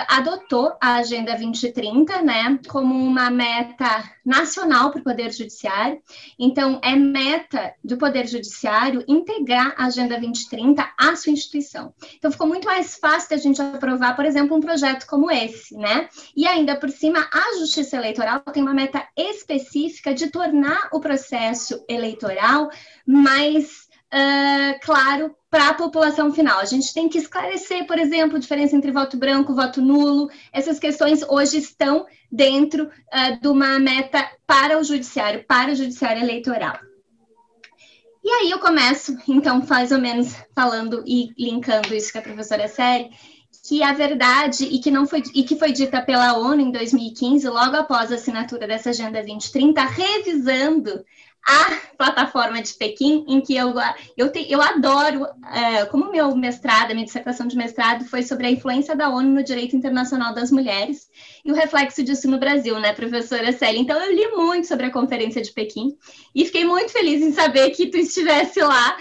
adotou a Agenda 2030, né, como uma meta nacional para o Poder Judiciário. Então, é meta do Poder Judiciário integrar a Agenda 2030 à sua instituição. Então, ficou muito mais fácil da gente aprovar, por exemplo, um projeto como esse, né? E ainda por cima, a Justiça Eleitoral tem uma meta específica de tornar o processo eleitoral mais claro para a população final. A gente tem que esclarecer, por exemplo, a diferença entre voto branco e voto nulo. Essas questões hoje estão dentro de uma meta para o judiciário eleitoral. E aí eu começo, então, mais ou menos falando e linkando isso com a professora Célia, que a verdade e que foi dita pela ONU em 2015, logo após a assinatura dessa Agenda 2030, revisando a plataforma de Pequim, em que eu adoro, como meu mestrado, a minha dissertação de mestrado foi sobre a influência da ONU no direito internacional das mulheres e o reflexo disso no Brasil, né, professora Célia? Então, eu li muito sobre a Conferência de Pequim e fiquei muito feliz em saber que tu estivesse lá.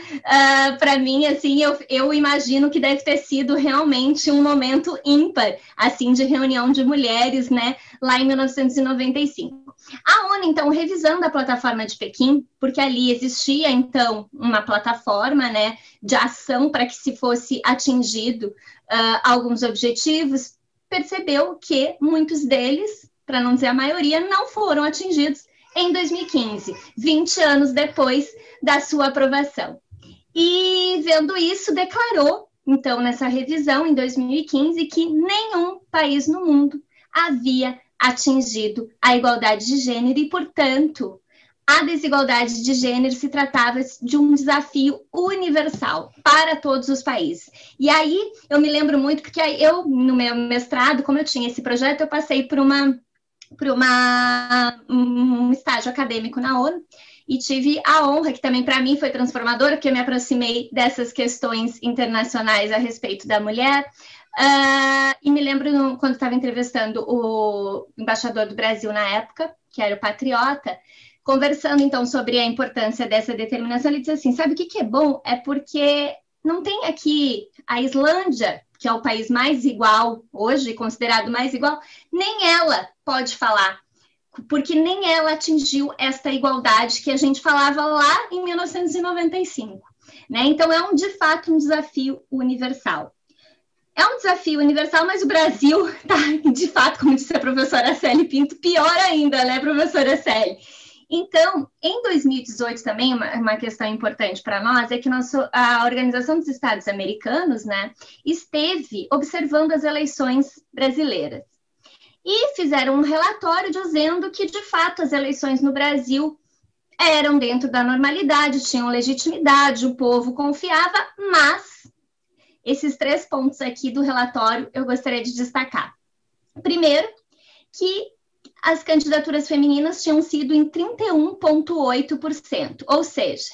Para mim, assim, eu imagino que deve ter sido realmente um momento ímpar, assim, de reunião de mulheres, né, lá em 1995. A ONU, então, revisando a plataforma de Pequim, porque ali existia, então, uma plataforma, né, de ação para que se fosse atingido alguns objetivos, percebeu que muitos deles, para não dizer a maioria, não foram atingidos em 2015, 20 anos depois da sua aprovação. E, vendo isso, declarou, então, nessa revisão, em 2015, que nenhum país no mundo havia atingido a igualdade de gênero e, portanto, a desigualdade de gênero se tratava de um desafio universal para todos os países. E aí, eu me lembro muito, porque eu, no meu mestrado, como eu tinha esse projeto, eu passei por um estágio acadêmico na ONU e tive a honra, que também para mim foi transformadora, porque eu me aproximei dessas questões internacionais a respeito da mulher. E me lembro quando estava entrevistando o embaixador do Brasil na época, que era o Patriota, conversando então sobre a importância dessa determinação. Ele disse assim: sabe o que é bom? É porque não tem aqui a Islândia, que é o país mais igual hoje, considerado mais igual, nem ela pode falar, porque nem ela atingiu esta igualdade que a gente falava lá em 1995, né? Então é de fato um desafio universal. É um desafio universal, mas o Brasil está, de fato, como disse a professora Célia Pinto, pior ainda, né, professora Célia? Então, em 2018 também, uma questão importante para nós é que a Organização dos Estados Americanos, né, esteve observando as eleições brasileiras e fizeram um relatório dizendo que, de fato, as eleições no Brasil eram dentro da normalidade, tinham legitimidade, o povo confiava, mas esses 3 pontos aqui do relatório eu gostaria de destacar. Primeiro, que as candidaturas femininas tinham sido em 31,8%, ou seja,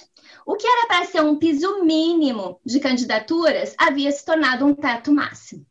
o que era para ser um piso mínimo de candidaturas havia se tornado um teto máximo.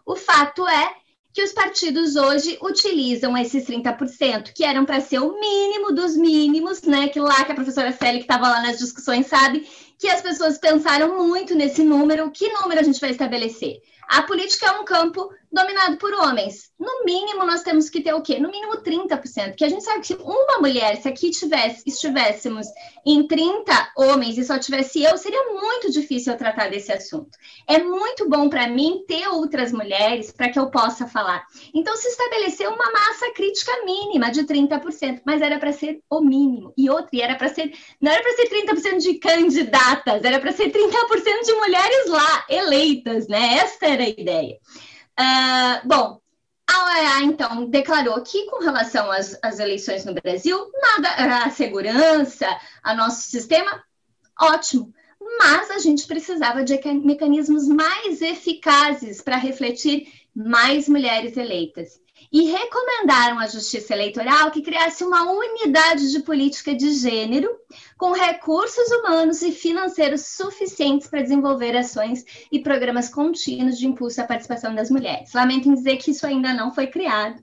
O fato é que os partidos hoje utilizam esses 30%, que eram para ser o mínimo dos mínimos, né? Que lá que a professora Célia, que estava lá nas discussões, sabe que as pessoas pensaram muito nesse número. Que número a gente vai estabelecer? A política é um campo dominado por homens. No mínimo, nós temos que ter o quê? No mínimo 30%. Porque a gente sabe que se uma mulher, se aqui estivéssemos em 30 homens e só tivesse eu, seria muito difícil eu tratar desse assunto. É muito bom para mim ter outras mulheres para que eu possa falar. Então, se estabeleceu uma massa crítica mínima de 30%, mas era para ser o mínimo. E outra, não era para ser 30% de candidatas, era para ser 30% de mulheres lá, eleitas, né? Essa era a ideia. Bom, a OEA, então, declarou que, com relação às eleições no Brasil, nada, a segurança, a nosso sistema, ótimo, mas a gente precisava de mecanismos mais eficazes para refletir mais mulheres eleitas. E recomendaram à Justiça Eleitoral que criasse uma unidade de política de gênero com recursos humanos e financeiros suficientes para desenvolver ações e programas contínuos de impulso à participação das mulheres. Lamento em dizer que isso ainda não foi criado,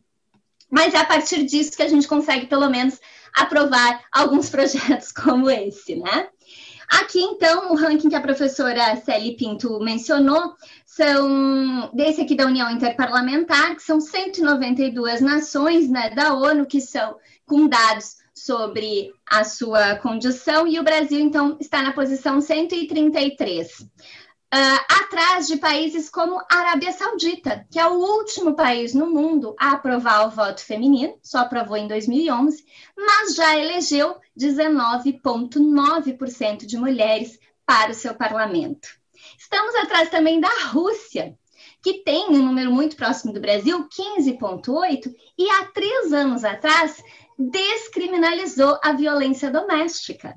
mas é a partir disso que a gente consegue, pelo menos, aprovar alguns projetos como esse, né? Aqui, então, o ranking que a professora Célia Pinto mencionou são desse aqui da União Interparlamentar, que são 192 nações, né, da ONU, que são com dados sobre a sua condição, e o Brasil, então, está na posição 133. Atrás de países como a Arábia Saudita, que é o último país no mundo a aprovar o voto feminino, só aprovou em 2011, mas já elegeu 19,9% de mulheres para o seu parlamento. Estamos atrás também da Rússia, que tem um número muito próximo do Brasil, 15,8%, e há 3 anos atrás descriminalizou a violência doméstica.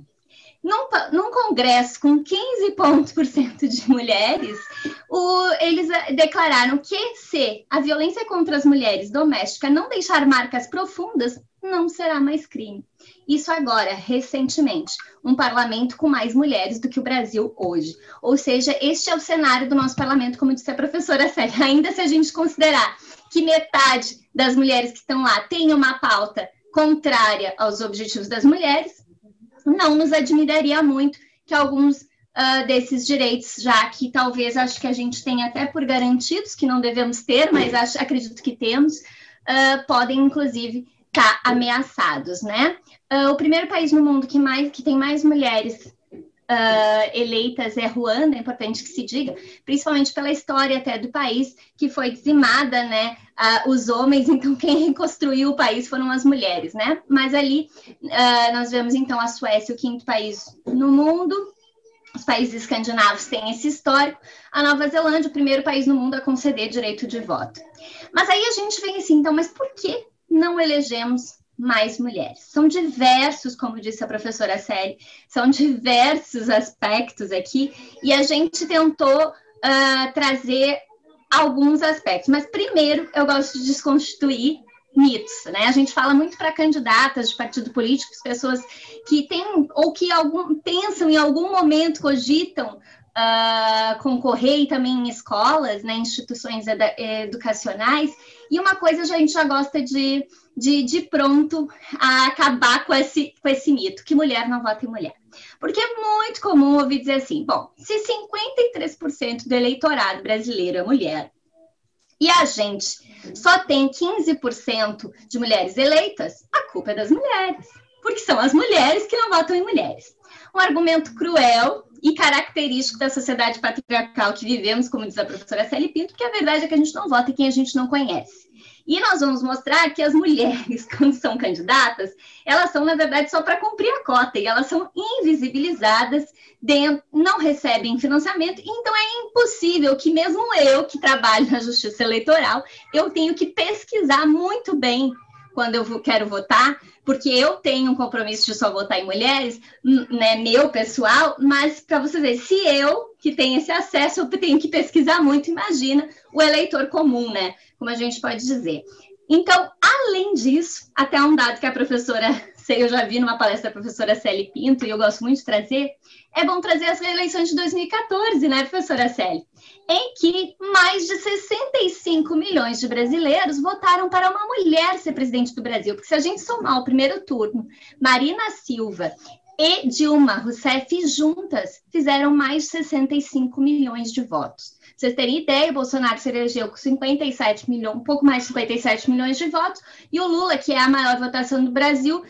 Num congresso com 15% de mulheres, eles declararam que se a violência contra as mulheres doméstica não deixar marcas profundas, não será mais crime. Isso agora, recentemente, um parlamento com mais mulheres do que o Brasil hoje. Ou seja, este é o cenário do nosso parlamento, como disse a professora Célia. Ainda se a gente considerar que metade das mulheres que estão lá tem uma pauta contrária aos objetivos das mulheres, não nos admiraria muito que alguns desses direitos, já que talvez acho que a gente tenha até por garantidos, que não devemos ter, mas acredito que temos, podem inclusive estar ameaçados, né? O primeiro país no mundo que tem mais mulheres eleitas é Ruanda, é importante que se diga, principalmente pela história até do país, que foi dizimada, né? Os homens, então quem reconstruiu o país foram as mulheres, né? Mas ali nós vemos então a Suécia, o 5º país no mundo. Os países escandinavos têm esse histórico. A Nova Zelândia, o primeiro país no mundo a conceder direito de voto. Mas aí a gente vem assim, então, mas por que não elegemos mais mulheres? São diversos, como disse a professora Célia, são diversos aspectos aqui, e a gente tentou trazer alguns aspectos. Mas primeiro eu gosto de desconstituir mitos, né? A gente fala muito para candidatas de partido político, pessoas que têm ou que pensam em algum momento, cogitam concorrer, e também em escolas, né, instituições educacionais, e uma coisa a gente já gosta de pronto a acabar com esse mito, que mulher não vota em mulher. Porque é muito comum ouvir dizer assim, bom, se 53% do eleitorado brasileiro é mulher, e a gente só tem 15% de mulheres eleitas, a culpa é das mulheres, porque são as mulheres que não votam em mulheres. Um argumento cruel e característico da sociedade patriarcal que vivemos, como diz a professora Célia Pinto, que a verdade é que a gente não vota em quem a gente não conhece. E nós vamos mostrar que as mulheres, quando são candidatas, elas são, na verdade, só para cumprir a cota, e elas são invisibilizadas, não recebem financiamento, então é impossível que mesmo eu, que trabalho na Justiça Eleitoral, eu tenho que pesquisar muito bem quando eu quero votar, porque eu tenho um compromisso de só votar em mulheres, né, meu pessoal, mas para vocês verem, se eu, que tenho esse acesso, eu tenho que pesquisar muito, imagina o eleitor comum, né, como a gente pode dizer. Então, além disso, até um dado que a professora, eu já vi numa palestra da professora Célia Pinto, e eu gosto muito de trazer, é bom trazer as eleições de 2014, né, professora Célia? Em que mais de 65 milhões de brasileiros votaram para uma mulher ser presidente do Brasil. Porque se a gente somar o primeiro turno, Marina Silva e Dilma Rousseff juntas fizeram mais de 65 milhões de votos. Pra vocês terem ideia, o Bolsonaro se elegeu com 57 milhões, um pouco mais de 57 milhões de votos, e o Lula, que é a maior votação do Brasil,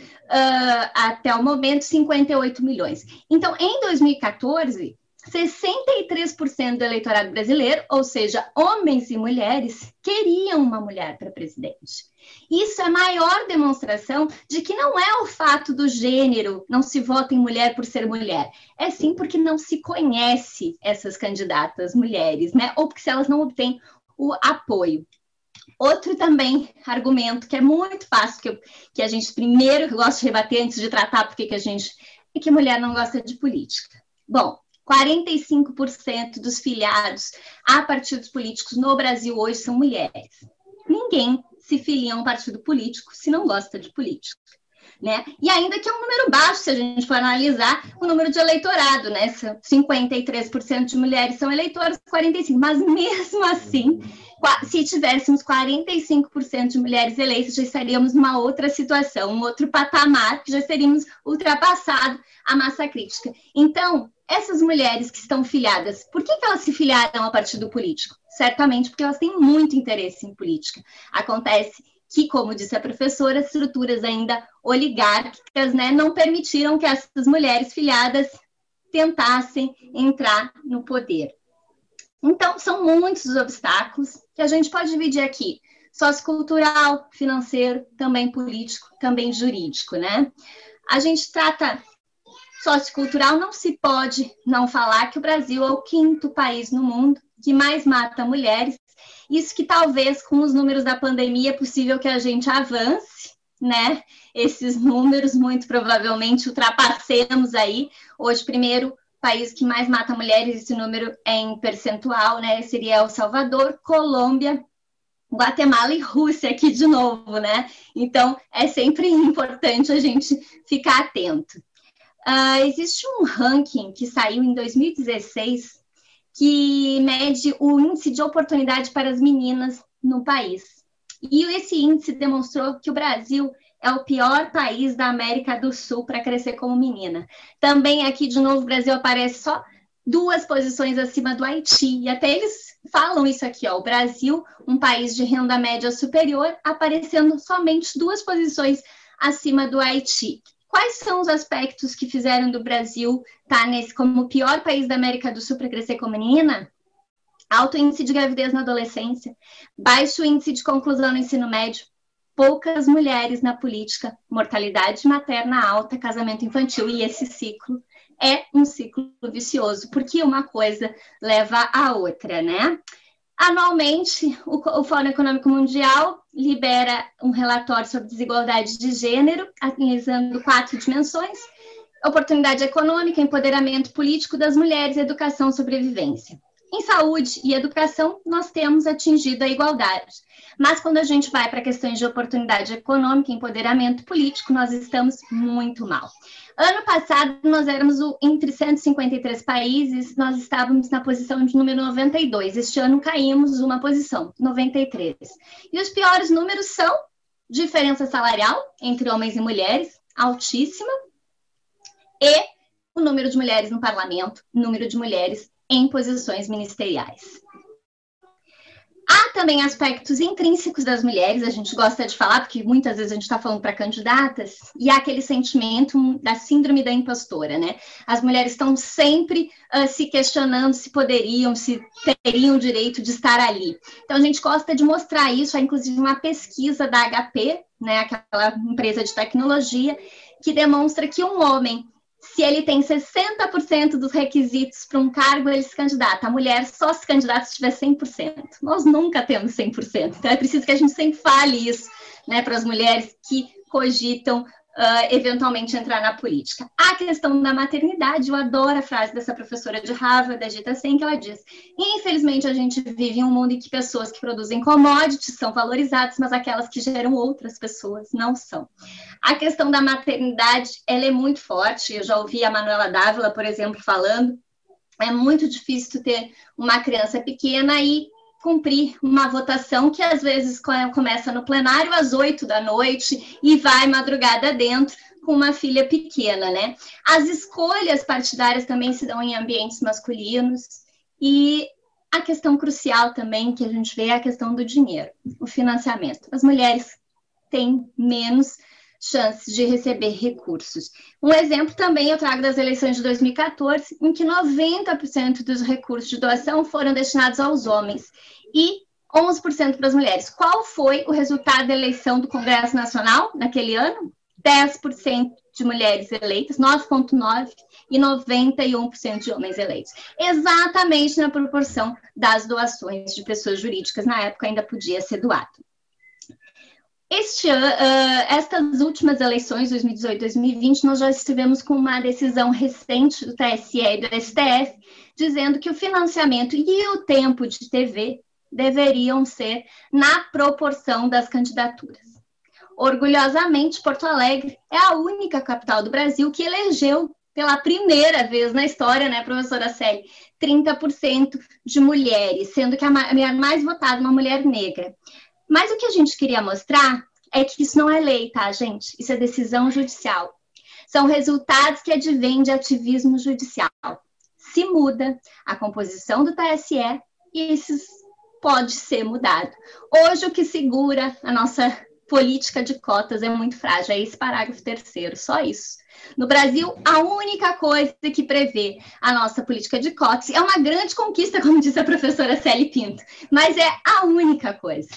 até o momento, 58 milhões. Então, em 2014, 63% do eleitorado brasileiro, ou seja, homens e mulheres, queriam uma mulher para presidente. Isso é a maior demonstração de que não é o fato do gênero, não se vota em mulher por ser mulher, é sim porque não se conhece essas candidatas mulheres, né? Ou porque elas não obtêm o apoio. Outro também argumento que é muito fácil, que a gente primeiro gosta de rebater antes de tratar porque é que mulher não gosta de política. Bom, 45% dos filiados a partidos políticos no Brasil hoje são mulheres. Ninguém se filia a um partido político se não gosta de política, né? E ainda que é um número baixo, se a gente for analisar o número de eleitorado, né? 53% de mulheres são eleitoras, 45%. Mas mesmo assim, se tivéssemos 45% de mulheres eleitas, já estaríamos numa outra situação, um outro patamar, que já teríamos ultrapassado a massa crítica. Então, essas mulheres que estão filiadas, por que elas se filiaram ao partido político? Certamente porque elas têm muito interesse em política. Acontece que, como disse a professora, estruturas ainda oligárquicas, né, não permitiram que essas mulheres filiadas tentassem entrar no poder. Então, são muitos os obstáculos que a gente pode dividir aqui. Sociocultural, financeiro, também político, também jurídico, né? A gente trata sociocultural, não se pode não falar que o Brasil é o 5º país no mundo que mais mata mulheres. Isso que talvez com os números da pandemia é possível que a gente avance, né? Esses números muito provavelmente ultrapassemos aí. Hoje, primeiro país que mais mata mulheres, esse número é em percentual, né? Seria El Salvador, Colômbia, Guatemala e Rússia aqui de novo, né? Então, é sempre importante a gente ficar atento. Existe um ranking que saiu em 2016 que mede o índice de oportunidade para as meninas no país. E esse índice demonstrou que o Brasil é o pior país da América do Sul para crescer como menina. Também aqui, de novo, o Brasil aparece só 2 posições acima do Haiti. E até eles falam isso aqui, ó, o Brasil, um país de renda média superior, aparecendo somente 2 posições acima do Haiti. Quais são os aspectos que fizeram do Brasil estar como o pior país da América do Sul para crescer como menina? Alto índice de gravidez na adolescência, baixo índice de conclusão no ensino médio, poucas mulheres na política, mortalidade materna alta, casamento infantil, e esse ciclo é um ciclo vicioso, porque uma coisa leva a outra, né? Anualmente, o Fórum Econômico Mundial libera um relatório sobre desigualdade de gênero, analisando 4 dimensões: oportunidade econômica, empoderamento político das mulheres, educação, sobrevivência. Em saúde e educação, nós temos atingido a igualdade. Mas quando a gente vai para questões de oportunidade econômica e empoderamento político, nós estamos muito mal. Ano passado, nós éramos entre 153 países, nós estávamos na posição de número 92. Este ano caímos uma posição, 93. E os piores números são diferença salarial entre homens e mulheres, altíssima, e o número de mulheres no parlamento, número de mulheres em posições ministeriais. Há também aspectos intrínsecos das mulheres, a gente gosta de falar, porque muitas vezes a gente está falando para candidatas, e há aquele sentimento da síndrome da impostora, né? As mulheres estão sempre se questionando se poderiam, se teriam o direito de estar ali. Então, a gente gosta de mostrar isso, há inclusive uma pesquisa da HP, né, aquela empresa de tecnologia, que demonstra que um homem, se ele tem 60% dos requisitos para um cargo, ele se candidata. A mulher só se candidata se tiver 100%. Nós nunca temos 100%. Então, é preciso que a gente sempre fale isso, né, para as mulheres que cogitam eventualmente entrar na política. A questão da maternidade, eu adoro a frase dessa professora de Harvard, da Gita Sen, que ela diz: infelizmente a gente vive em um mundo em que pessoas que produzem commodities são valorizadas, mas aquelas que geram outras pessoas não são. A questão da maternidade, ela é muito forte. Eu já ouvi a Manuela Dávila, por exemplo, falando: é muito difícil ter uma criança pequena e cumprir uma votação que às vezes começa no plenário às 8 da noite e vai madrugada dentro com uma filha pequena, né? As escolhas partidárias também se dão em ambientes masculinos e a questão crucial também que a gente vê é a questão do dinheiro, o financiamento. As mulheres têm menos chances de receber recursos. Um exemplo também eu trago das eleições de 2014, em que 90% dos recursos de doação foram destinados aos homens e 11% para as mulheres. Qual foi o resultado da eleição do Congresso Nacional naquele ano? 10% de mulheres eleitas, 9,9%, e 91% de homens eleitos. Exatamente na proporção das doações de pessoas jurídicas. Na época ainda podia ser doado. Estas últimas eleições, 2018 e 2020, nós já estivemos com uma decisão recente do TSE e do STF, dizendo que o financiamento e o tempo de TV deveriam ser na proporção das candidaturas. Orgulhosamente, Porto Alegre é a única capital do Brasil que elegeu pela primeira vez na história, né, professora Célia, 30% de mulheres, sendo que a mulher mais votada é uma mulher negra. Mas o que a gente queria mostrar é que isso não é lei, tá, gente? Isso é decisão judicial. São resultados que advêm de ativismo judicial. Se muda a composição do TSE, e isso pode ser mudado. Hoje, o que segura a nossa política de cotas é muito frágil. É esse parágrafo 3º, só isso. No Brasil, a única coisa que prevê a nossa política de cotas é uma grande conquista, como disse a professora Célia Pinto, mas é a única coisa.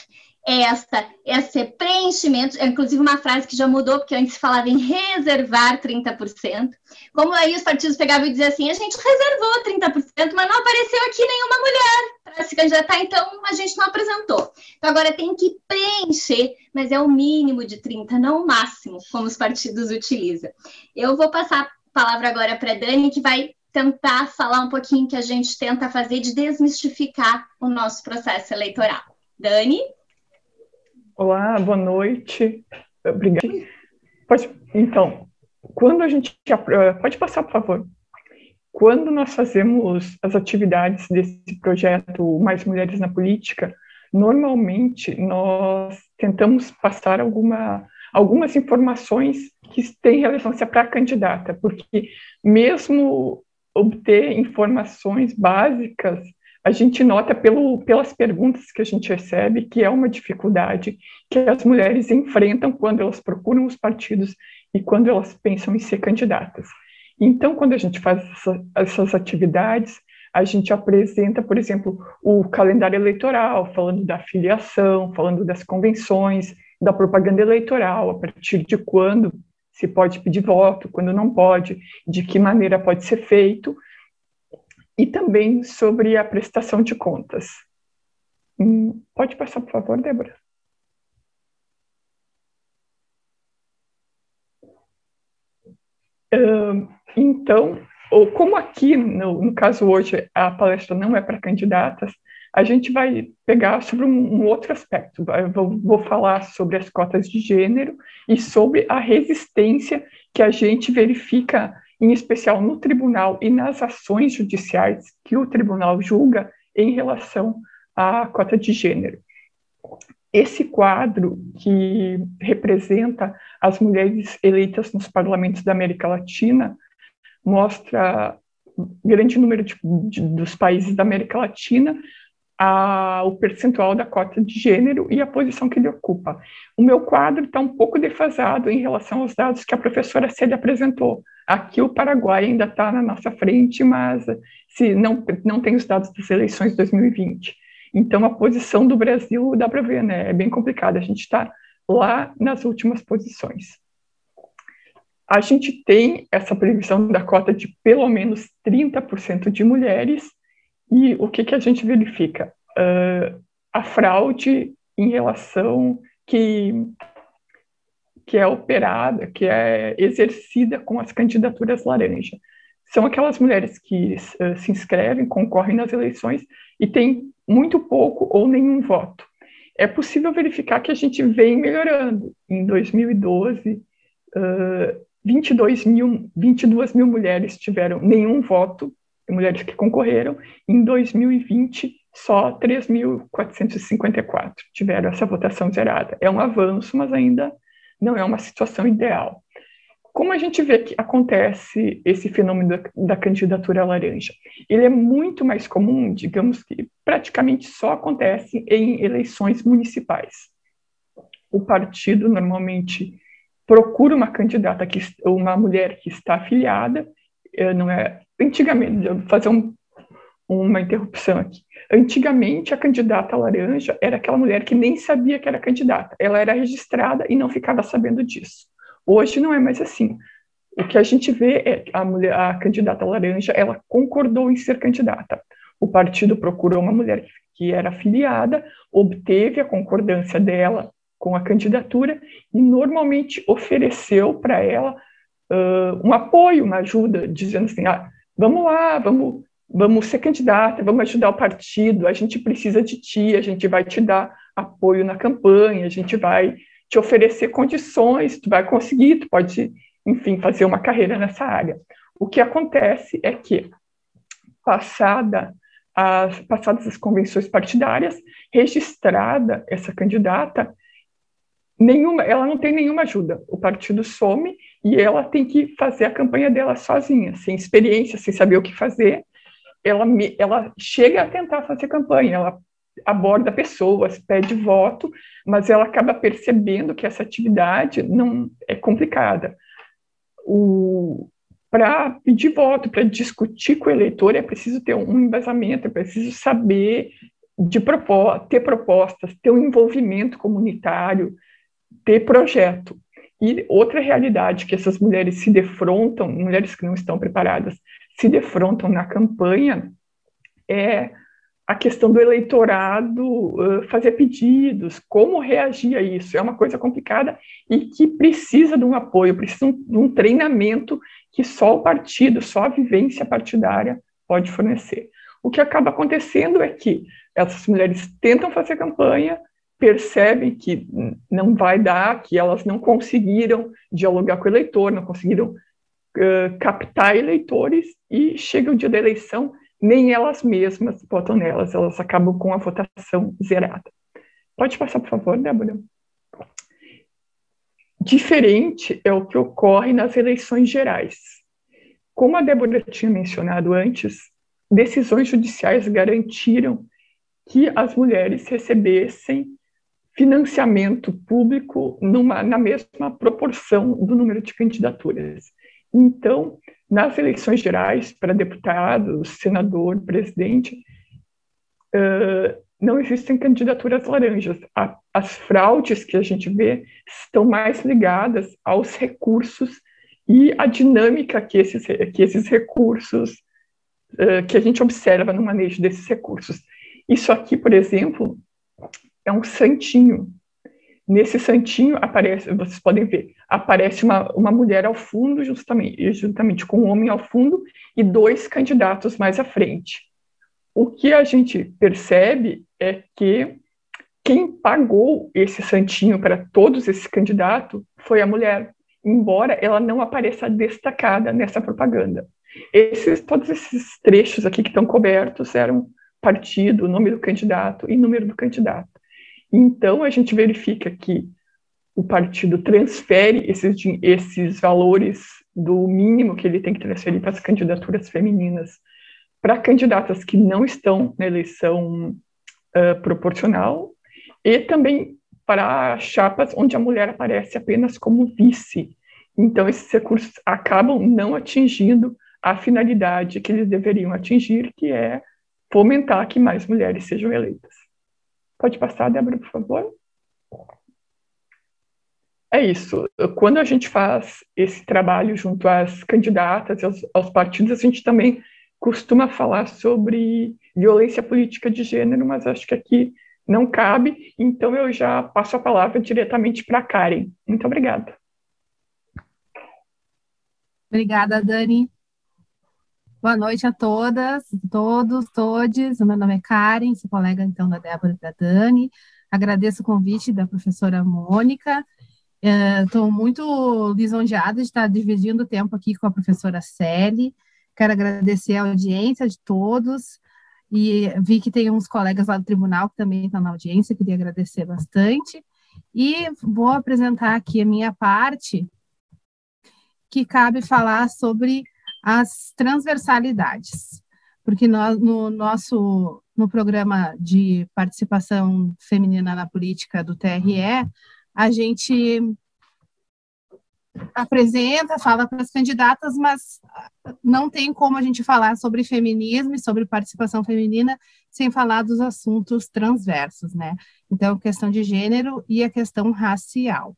Esse preenchimento, é inclusive uma frase que já mudou, porque antes se falava em reservar 30%, como aí os partidos pegavam e diziam assim: a gente reservou 30%, mas não apareceu aqui nenhuma mulher para se candidatar, então a gente não apresentou. Então agora tem que preencher, mas é o mínimo de 30%, não o máximo, como os partidos utilizam. Eu vou passar a palavra agora para a Dani, que vai tentar falar um pouquinho que a gente tenta fazer de desmistificar o nosso processo eleitoral. Dani? Olá, boa noite. Obrigada. Então, quando a gente... Pode passar, por favor. Quando nós fazemos as atividades desse projeto Mais Mulheres na Política, normalmente nós tentamos passar algumas informações que têm relevância para a candidata, porque mesmo obter informações básicas, a gente nota pelas perguntas que a gente recebe que é uma dificuldade que as mulheres enfrentam quando elas procuram os partidos e quando elas pensam em ser candidatas. Então, quando a gente faz essas atividades, a gente apresenta, por exemplo, o calendário eleitoral, falando da filiação, falando das convenções, da propaganda eleitoral, a partir de quando se pode pedir voto, quando não pode, de que maneira pode ser feito, e também sobre a prestação de contas. Pode passar, por favor, Débora? Então, como aqui, no caso hoje, a palestra não é para candidatas, a gente vai pegar sobre um outro aspecto. Vou falar sobre as cotas de gênero e sobre a resistência que a gente verifica, em especial no tribunal e nas ações judiciais que o tribunal julga em relação à cota de gênero. Esse quadro que representa as mulheres eleitas nos parlamentos da América Latina mostra grande número dos países da América Latina, o percentual da cota de gênero e a posição que ele ocupa. O meu quadro está um pouco defasado em relação aos dados que a professora Célia apresentou. Aqui o Paraguai ainda está na nossa frente, mas se não tem os dados das eleições de 2020. Então, a posição do Brasil, dá para ver, né? É bem complicado, a gente está lá nas últimas posições. A gente tem essa previsão da cota de pelo menos 30% de mulheres, e o que a gente verifica? A fraude em relação que que é operada, que é exercida com as candidaturas laranja. São aquelas mulheres que se inscrevem, concorrem nas eleições e têm muito pouco ou nenhum voto. É possível verificar que a gente vem melhorando. Em 2012, 22 mil mulheres tiveram nenhum voto, mulheres que concorreram. Em 2020, só 3.454 tiveram essa votação zerada. É um avanço, mas ainda não é uma situação ideal. Como a gente vê que acontece esse fenômeno da candidatura laranja? Ele é muito mais comum, digamos que praticamente só acontece em eleições municipais. O partido normalmente procura uma candidata, uma mulher que está afiliada, não é, antigamente, vou fazer uma interrupção aqui. Antigamente, a candidata laranja era aquela mulher que nem sabia que era candidata. Ela era registrada e não ficava sabendo disso. Hoje não é mais assim. O que a gente vê é que a candidata laranja, ela concordou em ser candidata. O partido procurou uma mulher que era afiliada, obteve a concordância dela com a candidatura e normalmente ofereceu para ela um apoio, uma ajuda, dizendo assim, vamos lá, vamos ser candidata, vamos ajudar o partido, a gente precisa de ti, a gente vai te dar apoio na campanha, a gente vai te oferecer condições, tu vai conseguir, tu pode, enfim, fazer uma carreira nessa área. O que acontece é que, passadas as convenções partidárias, registrada essa candidata, ela não tem nenhuma ajuda. O partido some e ela tem que fazer a campanha dela sozinha, sem experiência, sem saber o que fazer. Ela chega a tentar fazer campanha, ela aborda pessoas, pede voto, mas ela acaba percebendo que essa atividade não é complicada. Para pedir voto, para discutir com o eleitor, é preciso ter um embasamento, é preciso saber ter propostas, ter um envolvimento comunitário, ter projeto. E outra realidade que essas mulheres se defrontam, mulheres que não estão preparadas, se defrontam na campanha, é a questão do eleitorado fazer pedidos, como reagir a isso. É uma coisa complicada e que precisa de um apoio, precisa de um treinamento que só o partido, só a vivência partidária pode fornecer. O que acaba acontecendo é que essas mulheres tentam fazer campanha, percebem que não vai dar, que elas não conseguiram dialogar com o eleitor, não conseguiram captar eleitores e chega o dia da eleição, nem elas mesmas votam nelas, elas acabam com a votação zerada. Pode passar, por favor, Débora? Diferente é o que ocorre nas eleições gerais. Como a Débora tinha mencionado antes, decisões judiciais garantiram que as mulheres recebessem financiamento público na mesma proporção do número de candidaturas. Então, nas eleições gerais, para deputado, senador, presidente, não existem candidaturas laranjas. As fraudes que a gente vê estão mais ligadas aos recursos e à dinâmica que esses recursos, que a gente observa no manejo desses recursos. Isso aqui, por exemplo, é um santinho. Nesse santinho aparece, vocês podem ver, aparece uma mulher ao fundo, juntamente com um homem ao fundo e 2 candidatos mais à frente. O que a gente percebe é que quem pagou esse santinho para todos esses candidatos foi a mulher, embora ela não apareça destacada nessa propaganda. Todos esses trechos aqui que estão cobertos eram partido, nome do candidato e número do candidato. Então, a gente verifica que o partido transfere esses valores do mínimo que ele tem que transferir para as candidaturas femininas para candidatas que não estão na eleição proporcional e também para chapas onde a mulher aparece apenas como vice. Então, esses recursos acabam não atingindo a finalidade que eles deveriam atingir, que é fomentar que mais mulheres sejam eleitas. Pode passar, Débora, por favor? É isso. Quando a gente faz esse trabalho junto às candidatas e aos partidos, a gente também costuma falar sobre violência política de gênero, mas acho que aqui não cabe, então eu já passo a palavra diretamente para a Karen. Muito obrigada. Obrigada, Dani. Boa noite a todas, todos, todes. O meu nome é Karen, sou colega, então, da Débora e da Dani. Agradeço o convite da professora Mônica. Estou muito lisonjeada de estar dividindo o tempo aqui com a professora Célia. Quero agradecer a audiência de todos. E vi que tem uns colegas lá do tribunal que também estão na audiência, queria agradecer bastante. E vou apresentar aqui a minha parte, que cabe falar sobre as transversalidades, porque nós, no programa de participação feminina na política do TRE, a gente apresenta, fala para as candidatas, mas não tem como a gente falar sobre feminismo e sobre participação feminina sem falar dos assuntos transversos, né? Então, a questão de gênero e a questão racial.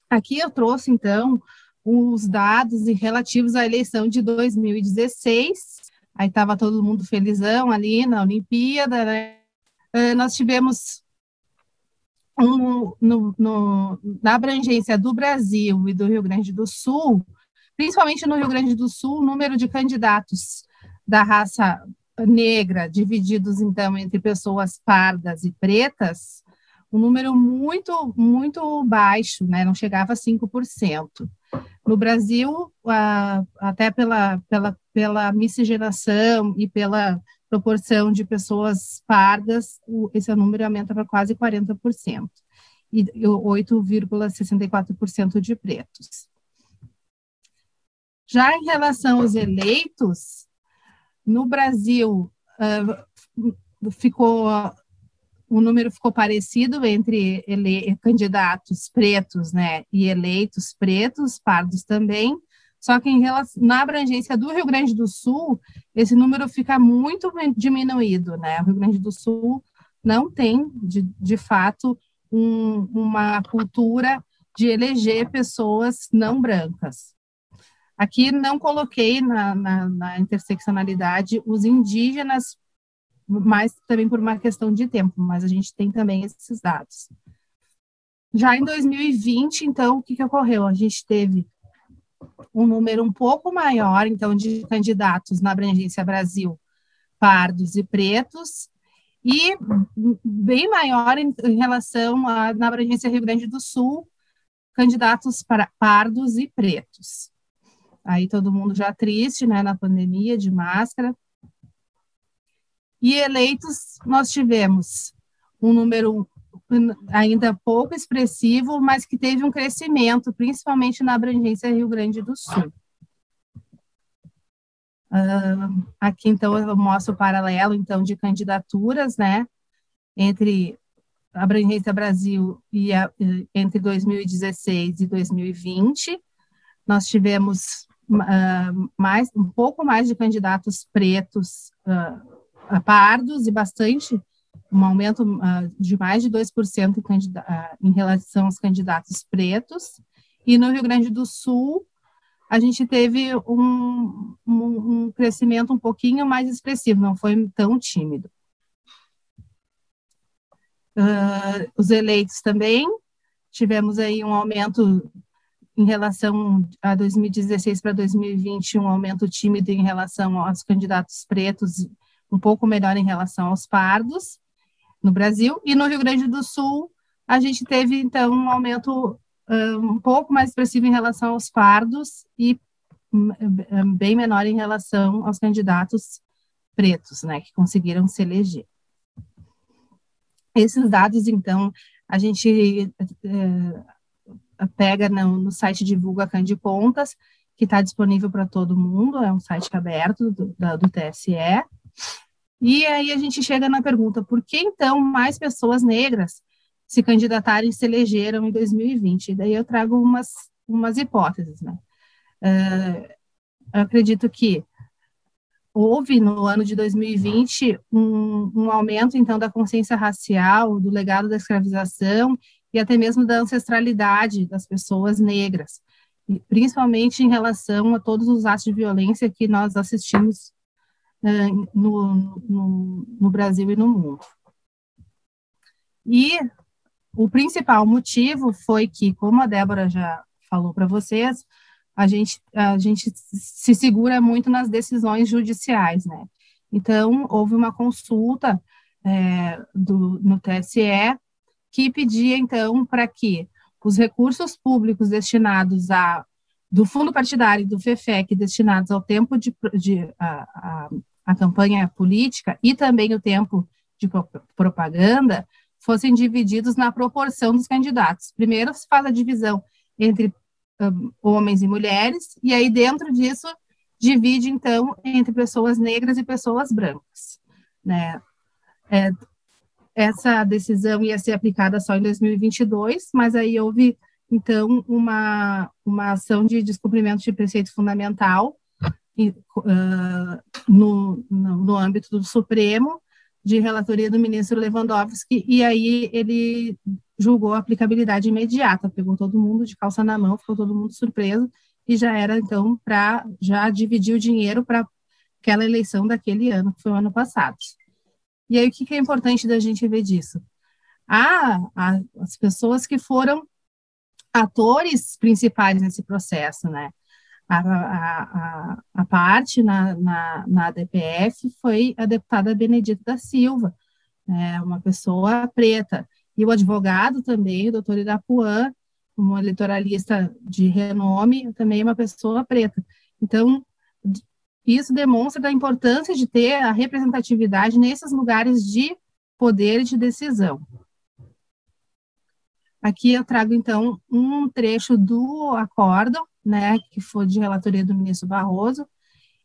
Aqui eu trouxe, então, os dados relativos à eleição de 2016. Aí estava todo mundo felizão ali na Olimpíada, né? Nós tivemos na abrangência do Brasil e do Rio Grande do Sul, principalmente no Rio Grande do Sul, o número de candidatos da raça negra, divididos, então, entre pessoas pardas e pretas, um número muito, muito baixo, né? Não chegava a 5%. No Brasil, até pela miscigenação e pela proporção de pessoas pardas, esse número aumenta para quase 40%, e 8,64% de pretos. Já em relação aos eleitos, no Brasil, o número ficou parecido entre candidatos pretos, né, e eleitos pretos, pardos também, só que na abrangência do Rio Grande do Sul, esse número fica muito diminuído, né? O Rio Grande do Sul não tem, de fato, uma cultura de eleger pessoas não brancas. Aqui não coloquei na interseccionalidade os indígenas, mas também por uma questão de tempo, mas a gente tem também esses dados. Já em 2020, então, o que ocorreu? A gente teve um número um pouco maior, então, de candidatos na abrangência Brasil, pardos e pretos, e bem maior em relação na abrangência Rio Grande do Sul, candidatos pardos e pretos. Aí todo mundo já triste, né, na pandemia, de máscara. E eleitos, nós tivemos um número ainda pouco expressivo, mas que teve um crescimento, principalmente na abrangência Rio Grande do Sul. Aqui, então, eu mostro o paralelo, então, de candidaturas, né, entre a abrangência Brasil e entre 2016 e 2020. Nós tivemos um pouco mais de candidatos pretos, pardos, e bastante, um aumento de mais de 2% em relação aos candidatos pretos, e no Rio Grande do Sul a gente teve um crescimento um pouquinho mais expressivo, não foi tão tímido. Os eleitos também, tivemos aí um aumento em relação a 2016 para 2020, um aumento tímido em relação aos candidatos pretos, um pouco melhor em relação aos pardos no Brasil, e no Rio Grande do Sul a gente teve, então, um aumento um pouco mais expressivo em relação aos pardos e bem menor em relação aos candidatos pretos, né, que conseguiram se eleger. Esses dados, então, a gente pega no site Divulga Cande Contas, que está disponível para todo mundo, é um site aberto do TSE, e aí a gente chega na pergunta, por que então mais pessoas negras se candidataram e se elegeram em 2020? E daí eu trago umas hipóteses, né? Eu acredito que houve no ano de 2020 um aumento, então, da consciência racial, do legado da escravização e até mesmo da ancestralidade das pessoas negras, principalmente em relação a todos os atos de violência que nós assistimos no Brasil e no mundo. E o principal motivo foi que, como a Débora já falou para vocês, a gente se segura muito nas decisões judiciais, né? Então, houve uma consulta no TSE que pedia, então, para que os recursos públicos destinados do fundo partidário e do FEFEC, destinados ao tempo a campanha política e também o tempo de propaganda, fossem divididos na proporção dos candidatos. Primeiro se faz a divisão entre homens e mulheres, e aí dentro disso divide, então, entre pessoas negras e pessoas brancas, né? Essa decisão ia ser aplicada só em 2022, mas aí houve, então, uma ação de descumprimento de preceito fundamental no âmbito do Supremo, de relatoria do ministro Lewandowski, e aí ele julgou a aplicabilidade imediata, pegou todo mundo de calça na mão, ficou todo mundo surpreso, e já era, então, para já dividir o dinheiro para aquela eleição daquele ano, que foi o ano passado. E aí, o que é importante da gente ver disso? As pessoas que foram atores principais nesse processo, né? A parte na DPF foi a deputada Benedita da Silva, né, uma pessoa preta, e o advogado também, o doutor Irapuã, um eleitoralista de renome, também é uma pessoa preta. Então, isso demonstra a importância de ter a representatividade nesses lugares de poder e de decisão. Aqui eu trago, então, um trecho do acórdão, né, que foi de relatoria do ministro Barroso,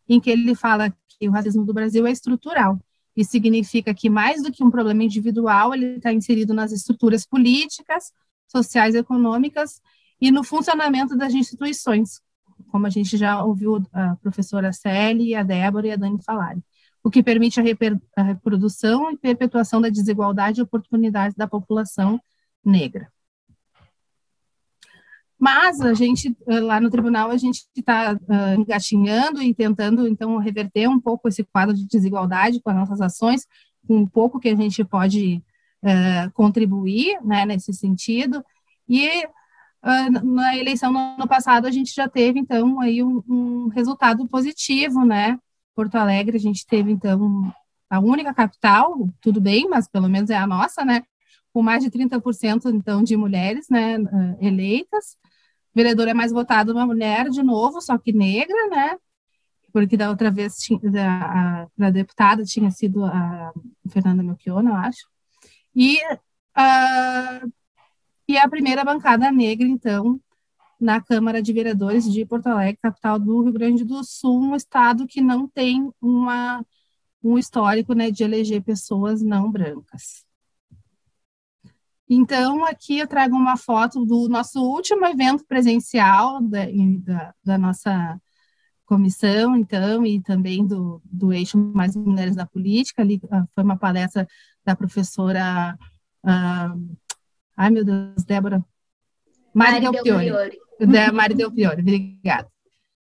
em que ele fala que o racismo do Brasil é estrutural. Isso significa que, mais do que um problema individual, ele está inserido nas estruturas políticas, sociais, econômicas e no funcionamento das instituições, como a gente já ouviu a professora Célia, a Débora e a Dani falarem, o que permite a reprodução e perpetuação da desigualdade e oportunidades da população negra. Mas a gente, lá no tribunal, a gente está engatinhando e tentando, então, reverter um pouco esse quadro de desigualdade com as nossas ações, com um pouco que a gente pode contribuir, né, nesse sentido. E na eleição no ano passado, a gente já teve, então, aí um resultado positivo, né? Porto Alegre, a gente teve, então, a única capital, tudo bem, mas pelo menos é a nossa, né? Com mais de 30%, então, de mulheres, né, eleitas. Vereadora é mais votada uma mulher, de novo, só que negra, né? Porque da outra vez, a deputada tinha sido a Fernanda Melchiona, eu acho. E a primeira bancada negra, então, na Câmara de Vereadores de Porto Alegre, capital do Rio Grande do Sul, um estado que não tem um histórico, né, de eleger pessoas não brancas. Então, aqui eu trago uma foto do nosso último evento presencial da nossa comissão, então, e também do eixo Mais Mulheres na Política. Ali foi uma palestra da professora... ai, meu Deus, Débora... Mari Del Priore. Mari Del Priore, obrigada.